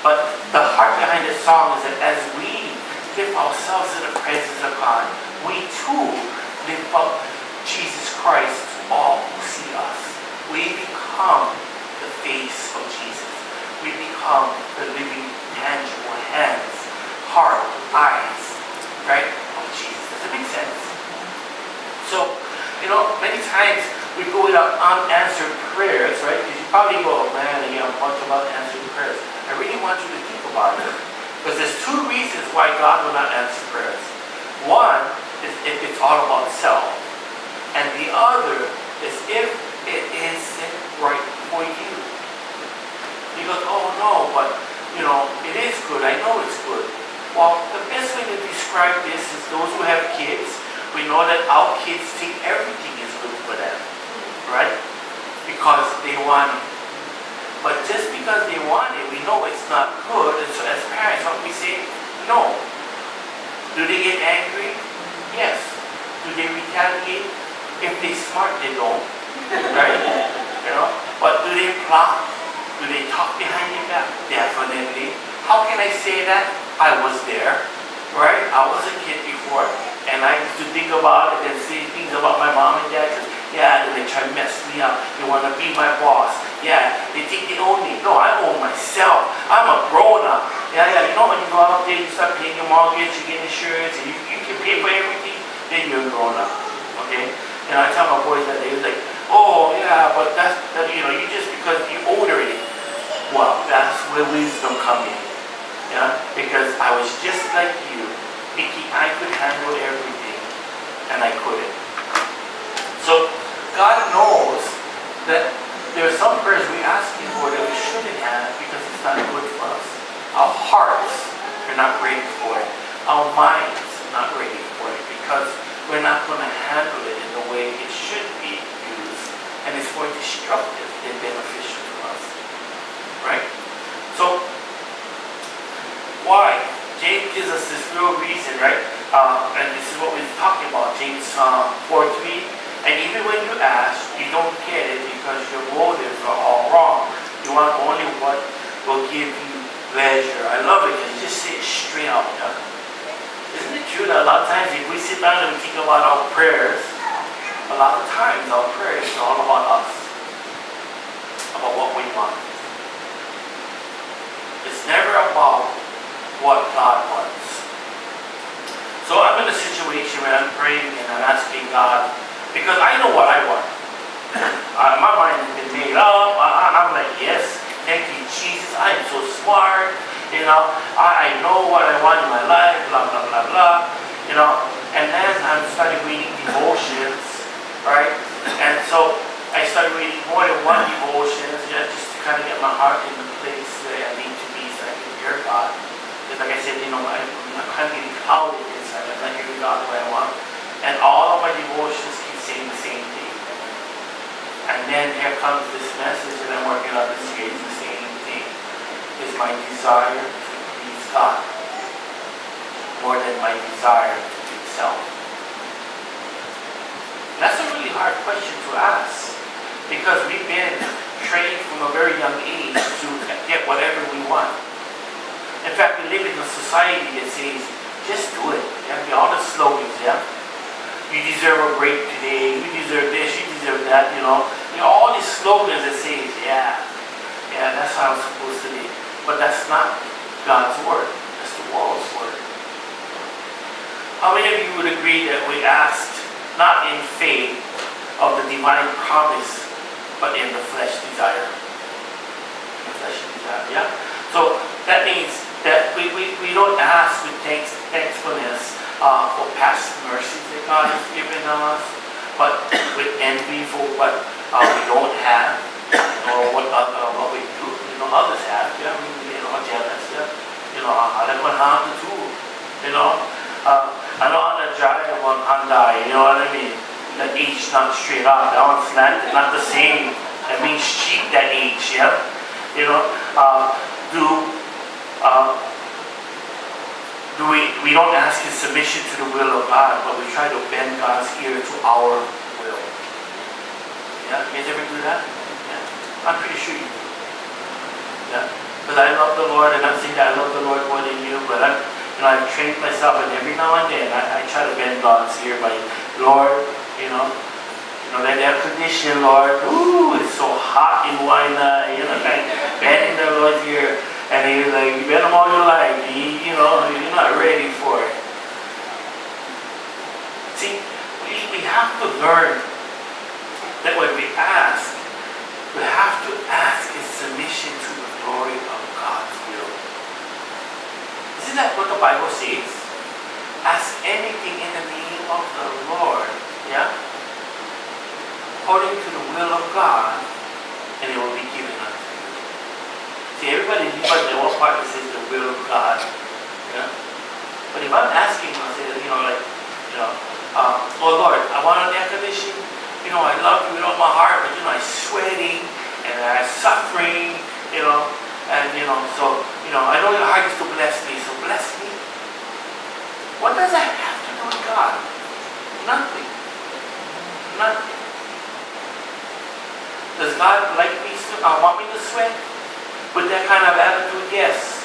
But the heart behind this song is that as we lift ourselves in the presence of God, we too lift up Jesus Christ to all who see us. We become the face of Jesus. We become the living, tangible hands, heart, eyes, right, of Jesus. Does it make sense? So, many times we go without unanswered prayers, right? Because you probably go, oh man, a bunch of unanswered prayers. I really want you to think about it. Because there's two reasons why God will not answer prayers. One is if it's all about self. And the other is if it isn't right for you. You go, oh no, but it is good. I know it's good. Well, the best way to describe this is those who have kids. We know that our kids think everything is good for them, right? Because they want it. But just because they want it, we know it's not good. And so as parents, what we say, no. Do they get angry? Yes. Do they retaliate? If they're smart, they don't. Right? But do they plot? Do they talk behind your back? Definitely. How can I say that? I was there. Right? I was a kid before. And I used to think about it and say things about my mom and dad. Yeah, they try to mess me up. They want to be my boss. Yeah, they think they own me. No, I own myself. I'm a grown-up. Yeah, when you go out there, you start paying your mortgage, you get insurance, and you can pay for everything, then you're a grown-up. Okay? I tell my boys that they was like, oh, yeah, but that's, you just because you own everything. Well, that's where wisdom comes in. Yeah? Because I was just like you, thinking I could handle everything, and I couldn't. So, God knows that there are some prayers we ask Him for that we shouldn't have because it's not good for us. Our hearts are not ready for it. Our minds are not ready for it because we're not going to handle it in the way it should be used, and it's more destructive than beneficial to us. Right? So, why? James gives us this real reason, right? And this is what we're talking about, James 4:3. And even when you ask, you don't get it because your motives are all wrong. You want only what will give you pleasure. I love it because you just say it straight out. Yeah? Isn't it true that a lot of times if we sit down and we think about our prayers, a lot of times our prayers are all about us, about what we want. It's never about what God wants. So I'm in a situation where I'm praying and I'm asking God, because I know what I want. My mind has been made up. I'm like, yes, thank you, Jesus. I am so smart. I know what I want in my life, blah, blah, blah, blah. And then I'm starting reading devotions, right? And so I started reading more than one devotion, just to kind of get my heart in the place where I need to be so I can hear God. Because like I said, I'm kind of getting clouded inside. I'm not hearing God the way I want. And all of my devotions keep saying the same thing. And then here comes this message that I'm working on this year. It's the same thing. It's my desire to please God more than my desire to please yourself? That's a really hard question to ask, because we've been trained from a very young age to get whatever we want. In fact, we live in a society that says, just do it. Yeah? All the slogans, yeah? You deserve a break today, you deserve this, you deserve that, all these slogans that say, yeah, that's how it's supposed to be. But that's not God's word. That's the world's word. How many of you would agree that we asked not in faith of the divine promise, but in the flesh desire? The flesh desire, yeah? So that means that we don't ask with thankfulness for past mercies that God has given us, but with envy for what we don't have, or what we do, others have. Yeah, jealous. Yeah, I like one hand too. I know how to drive one Hyundai. You know what I mean? That H not straight up. That one's not the same. That means cheap. That H. Yeah. We don't ask His submission to the will of God, but we try to bend God's ear to our will. Yeah, you guys ever do that? Yeah, I'm pretty sure you do. Yeah, because I love the Lord, and I'm saying that I love the Lord more than you, but I've trained myself, and every now and then I try to bend God's ear by, Lord, that air condition, Lord, ooh, it's so hot in Waianae, bending the Lord's ear. And He's like, you bet them all you like. You're not ready for it. See, we have to learn that when we ask, we have to ask in submission to the glory of God's will. Isn't that what the Bible says? Ask anything in the name of the Lord, yeah? According to the will of God, and it will be given unto you. See, everybody leaves out their one part that says the will of God. Yeah? But if I'm asking, I say, oh Lord, I want an air conditioning. I love you with all my heart, but I'm sweating and I'm suffering, so I know your heart is to bless me, so bless me. What does that have to do with God? Nothing. Nothing. Does God like me, want me to sweat? With that kind of attitude, yes.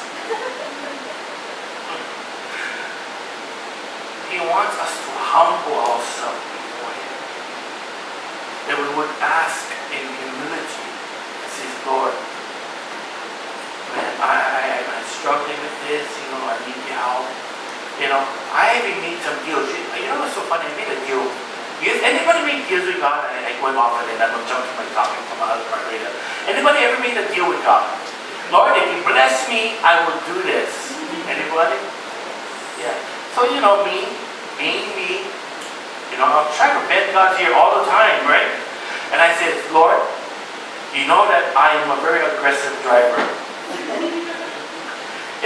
He wants us to humble ourselves before Him. That we would ask in humility. It says, Lord, man, I'm struggling with this, I need your help. I even made some deals. What's so funny? I made a deal. Anybody made deals with God? I went off of it, I'm jumping my topic from my other part later. Anybody ever made a deal with God? Lord, if you bless me, I will do this. Anybody? Yeah. So, me, being me, I'm trying to bend God's ear all the time, right? And I said, Lord, you know that I am a very aggressive driver.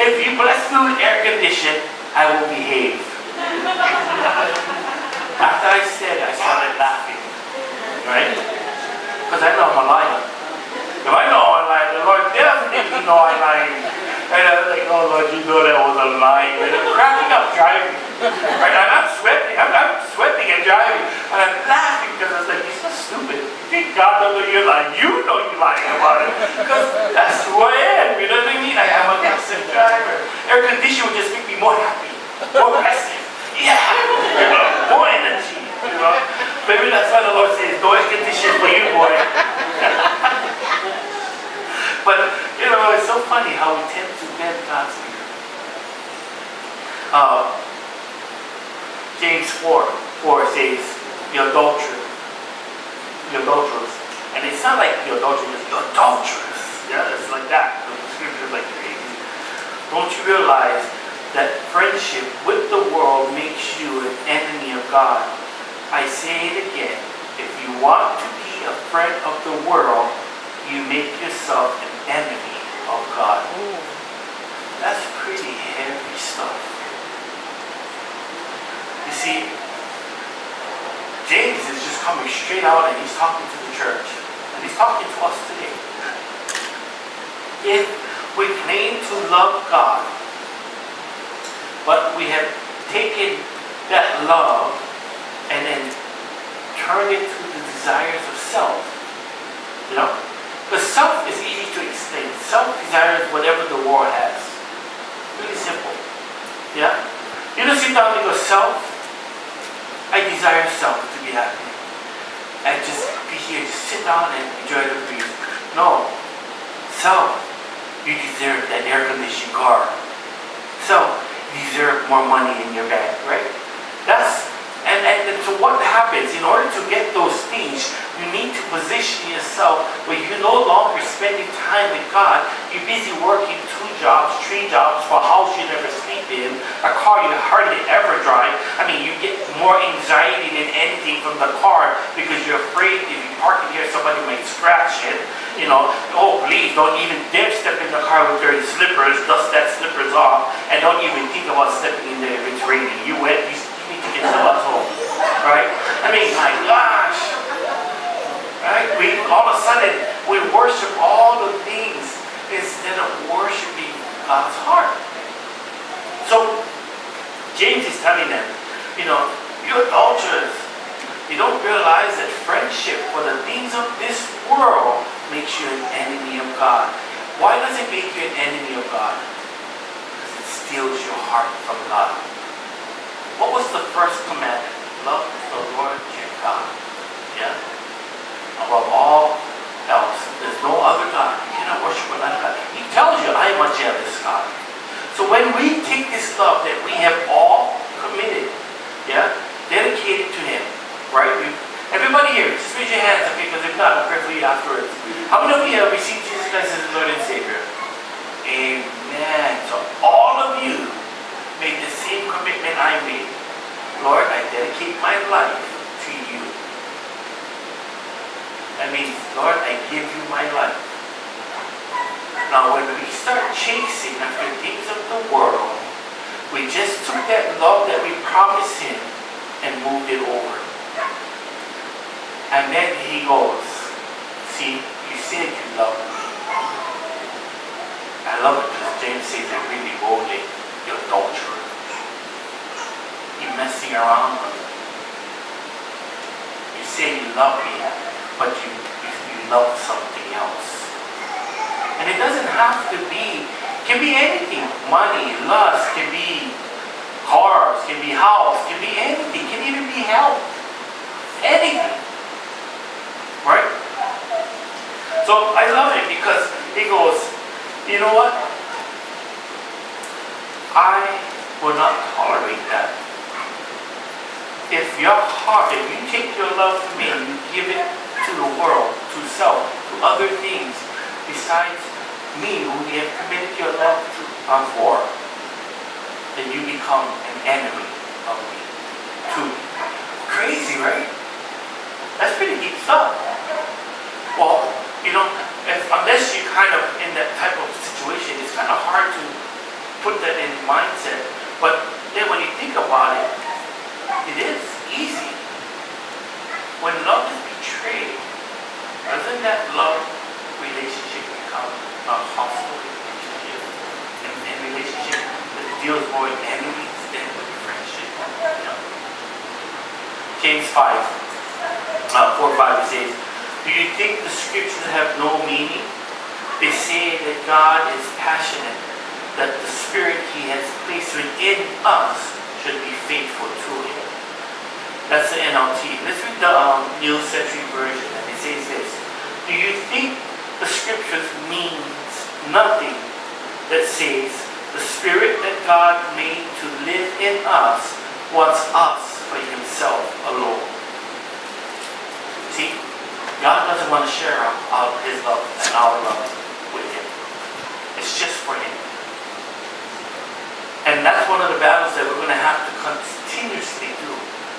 If you bless me with air condition, I will behave. After I said, I started laughing, right? Because I know I'm a liar. If I know I'm lying, the Lord definitely know I'm lying. And I was like, oh Lord, you know that was a lie. And I'm cracking up driving. Right? I'm sweating. I'm sweating and driving. And I'm laughing because I was like, you're so stupid. You think God doesn't know you're lying? You know you're lying about it. Because that's who I am. You know what I mean? I am a aggressive driver. Air conditioning would just make me more happy. More aggressive. Yeah. More energy. Maybe that's why the Lord says, no air conditioning for you, boy. But, it's so funny how we tend to bend God's ear. James 4 says, the adulteress. And it's not like the adulteress, the adulteress. Yeah, it's like that. The scripture is like crazy. Don't you realize that friendship with the world makes you an enemy of God? I say it again. If you want to be a friend of the world, you make yourself an enemy of God. Ooh. That's pretty heavy stuff. You see, James is just coming straight out and he's talking to the church. And he's talking to us today. If we claim to love God, but we have taken that love and then turn it to the desires of self. You know? Because self is easy to explain. Self desires whatever the world has. Really simple. Yeah? You don't sit down and go, self, I desire self to be happy. And just be here, just sit down and enjoy the breeze. No. Self, you deserve that air-conditioned car. Self, you deserve more money in your bank, right? And so what happens, in order to get those things, you need to position yourself where you're no longer spending time with God. You're busy working 2 jobs, 3 jobs for a house you never sleep in, a car you hardly ever drive. I mean, you get more anxiety than anything from the car because you're afraid if you park in here, somebody might scratch it. You know, oh please, don't even dare step in the car with dirty slippers, dust that slippers off, and don't even think about stepping in there if it's raining. You wet, you need to get to us home. Right? I mean, my gosh. Right? We all of a sudden we worship all the things instead of worshiping God's heart. So James is telling them, you know, you adulterers, you don't realize that friendship for the things of this world makes you an enemy of God. Why does it make you an enemy of God? Because it steals your heart from God. What was the first commandment? Love the Lord your God. Yeah? Above all else, there's no other God. You cannot worship another God. He tells you, I am a jealous God. So when we take this love that we have all committed, yeah, dedicated to Him, right? Everybody here, just raise your hands, okay? Because if not, I'll pray for you afterwards. How many of you have received Jesus Christ as Lord and Savior? Amen. So all of you made the same commitment I made. Lord, I dedicate my life to you. That means, Lord, I give you my life. Now, when we start chasing after things of the world, we just took that love that we promised Him and moved it over. And then He goes, see, you said you love me. I love it because James says it really boldly, you adulterer. You're messing around with me. You say you love me, but you love something else. And it doesn't have to be, it can be anything. Money, lust, can be cars, can be house, can be anything, can even be health. Anything. Right? So I love it because he goes, you know what? I will not tolerate that. If your heart, if you take your love to me and you give it to the world, to self, to other things besides me, who you have committed your love to for, then you become an enemy of me, to me. Crazy, right? That's pretty deep stuff. Well, you know, unless you're kind of in that type of situation, it's kind of hard to put that in mindset. But then when you think about it, it is easy. When love is betrayed, doesn't that love relationship become a hostile relationship? And relationship that deals more with enemies than with friendship. You know? James 4:5 says, do you think the scriptures have no meaning? They say that God is passionate, that the Spirit He has placed within us should be faithful to Him. That's the NLT. Let's read the New Century Version, and it says this. Do you think the scriptures means nothing that says the Spirit that God made to live in us wants us for Himself alone? See, God doesn't want to share His love and our love with Him. It's just for Him. And that's one of the battles that we're going to have to continuously do.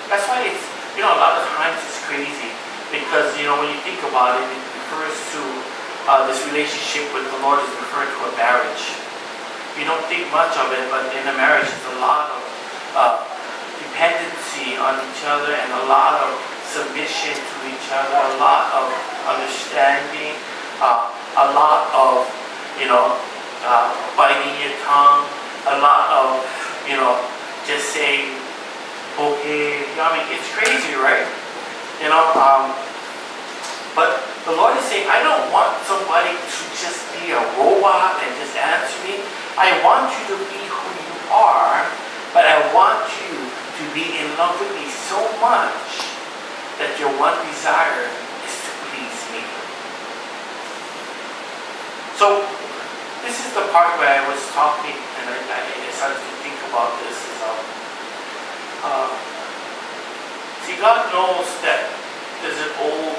That's why it's, you know, a lot of times it's crazy. Because, you know, when you think about it, it refers to this relationship with the Lord is referred to a marriage. You don't think much of it, but in a marriage, there's a lot of dependency on each other and a lot of submission to each other, a lot of understanding, a lot of, you know, biting your tongue, a lot of, you know, just saying, okay. I mean, it's crazy, right? But the Lord is saying, I don't want somebody to just be a robot and just answer me. I want you to be who you are, but I want you to be in love with me so much that your one desire is to please me. So, this is the part where I was talking, and I started to think about this. See, God knows that there's an old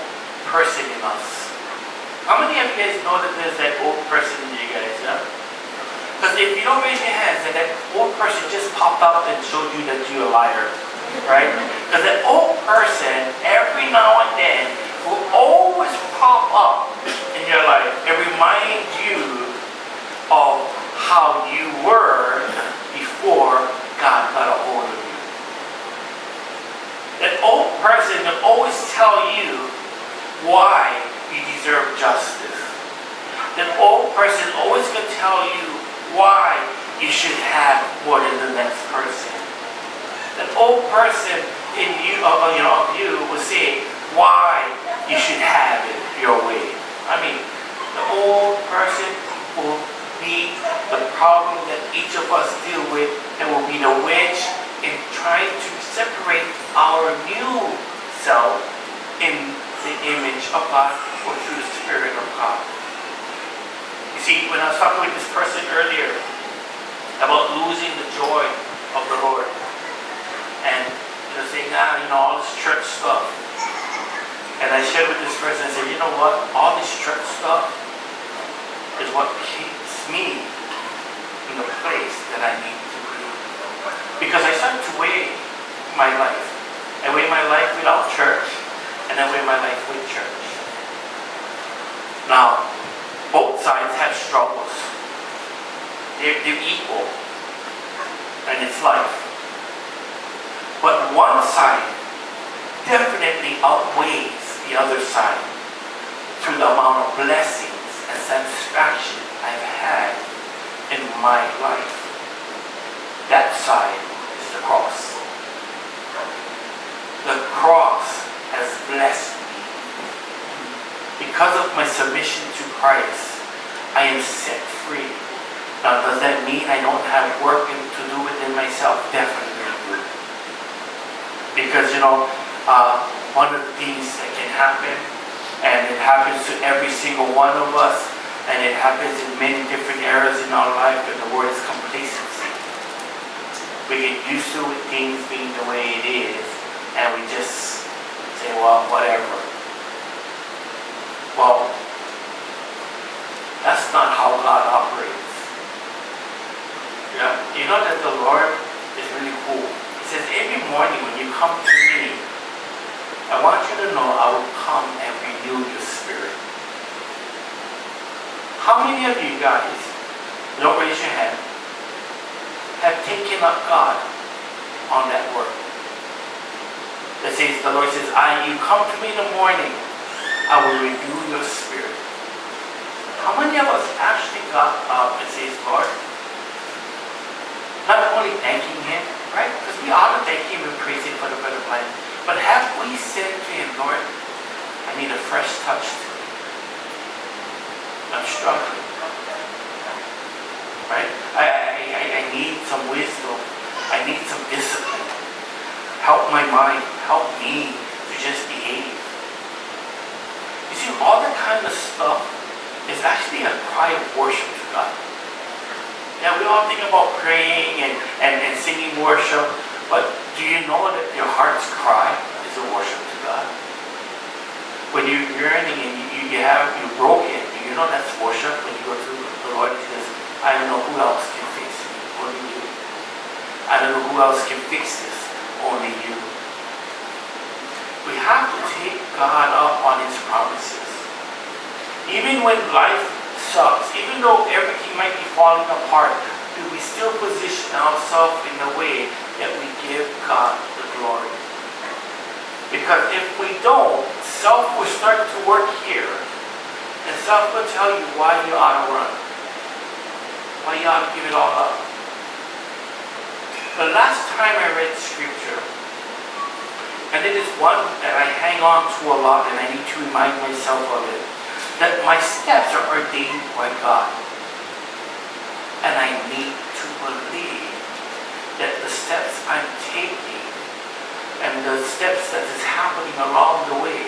person in us. How many of you guys know that there's that old person in you guys? Yeah? Because if you don't raise your hands, then that old person just popped up and showed you that you're a liar. Right? Because that old person, every now and then, will always pop up in your life and remind you of how you were before God got a hold of you. That old person will always tell you why you deserve justice. That old person always going to tell you why you should have more than the next person. That old person in you, of you will say why you should have it your way. I mean, the old person will be the problem that each of us deal with, and will be the wedge in trying to separate our new self in the image of God or through the Spirit of God. You see, when I was talking with this person earlier about losing the joy of the Lord, and saying, all this church stuff, and I shared with this person, I said, you know what, all this church stuff is what keeps me in the place that I need to be. Because I started to weigh my life. I weigh my life without church, and I weigh my life with church. Now, both sides have struggles. They're equal, and it's life. But one side definitely outweighs the other side through the amount of blessings and satisfaction I've had in my life. That side is the cross. The cross has blessed me. Because of my submission to Christ, I am set free. Now, does that mean I don't have work to do within myself? Definitely I do. Because, one of the things that can happen, and it happens to every single one of us, and it happens in many different areas in our life, and the word is complacency. We get used to things being the way it is, and we just say, well, whatever. Well, that's not how God operates. Yeah? You know that the Lord is really cool. He says, every morning when you come to me, I want you to know I will come and renew your spirit. How many of you guys, don't raise your hand, have taken up God on that word? That says, the Lord says, you come to me in the morning, I will renew your spirit. How many of us actually got up and says, Lord, not only thanking Him, right? Because we ought to thank Him and praise Him for the bread of life. But have we said to Him, Lord, I need a fresh touch today. I'm struggling. Right? I need some wisdom. I need some discipline. Help my mind. Help me to just behave. You see, all that kind of stuff is actually a cry of worship to God. Yeah, we all think about praying and singing worship, but do you know that your heart's cry is a worship to God? When you're yearning and you're broken, do you know that's worship? When you go to the Lord, He says, I don't know who else can fix me, only you. I don't know who else can fix this, only you. We have to take God up on His promises. Even when life sucks, even though everything might be falling apart, do we still position ourselves in a way that we give God the glory? Because if we don't, self will start to work here, and self will tell you why you ought to run, why you ought to give it all up. The last time I read scripture, And it is one that I hang on to a lot, and I need to remind myself of it. That my steps are ordained by God. And I need to believe that the steps I'm taking and the steps that is happening along the way,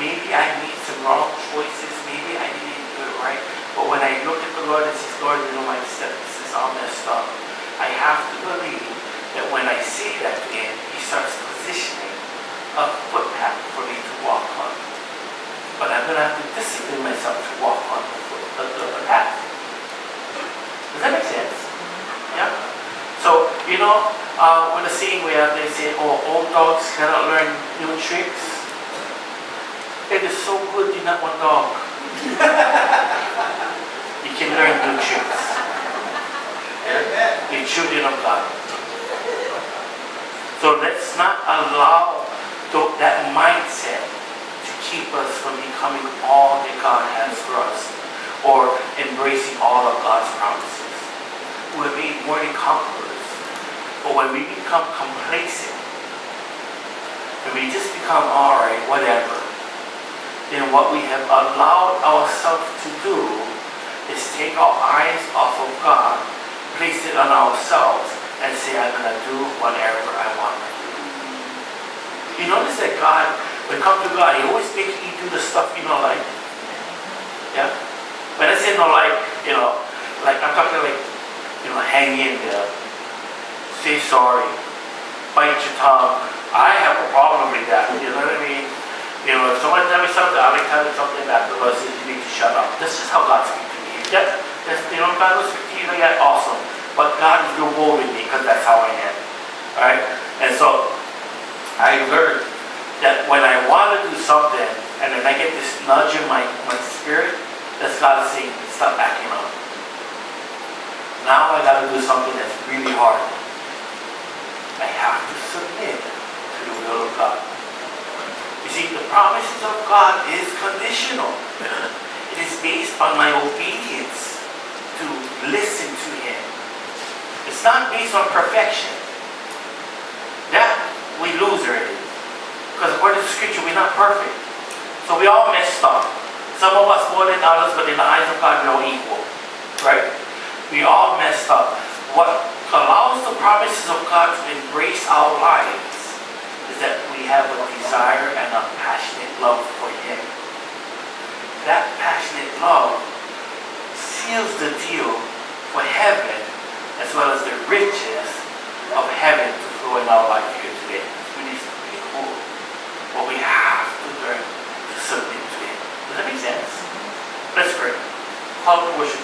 maybe I made some wrong choices, maybe I didn't do it right, but when I look at the Lord and say, Lord, you know my steps is all messed up, I have to believe that when I say that to Him, He starts positioning a footpath for me to walk on. But I'm going to have to discipline myself to walk on the path. Does that make sense? Yeah? So, you know, when the saying we have, they say, oh, old dogs cannot learn new tricks. It is so good you're not one dog. You can learn new tricks. Yeah? You're children of God. So let's not allow that mindset to keep us from becoming all that God has for us, or embracing all of God's promises. We're made more than conquerors. But when we become complacent, when we just become alright, whatever, then what we have allowed ourselves to do is take our eyes off of God, place it on ourselves, and say, I'm going to do whatever I want to do. You notice that God, when it comes to God, He always makes you do the stuff you don't like. Yeah? When I say no like, you know, like I'm talking like, you know, hang in there, say sorry, bite your tongue. I have a problem with that, you know what I mean? You know, if someone tells me something, I'll be telling something back because you need to shut up. This is how God speaks to me. That's, you know, God will speak to you like that, awesome. But God is real bold with me because that's how I am. Alright? And so, I learned that when I want to do something, and then I get this nudge in my spirit, that's God saying, stop backing up. Now I got to do something that's really hard. I have to submit to the will of God. You see, the promises of God is conditional. It is based on my obedience to listen to Him. It's not based on perfection. That we lose already. Because according to Scripture, we're not perfect. So we all messed up. Some of us more than others, but in the eyes of God, we're all equal. Right? We all messed up. What allows the promises of God to embrace our lives is that we have a desire and a passionate love for Him. That passionate love seals the deal for heaven as well as the riches of heaven to flow in our life here today. It's really cool. But we have to learn to submit to Him. Does that make sense? Let's pray. How to worship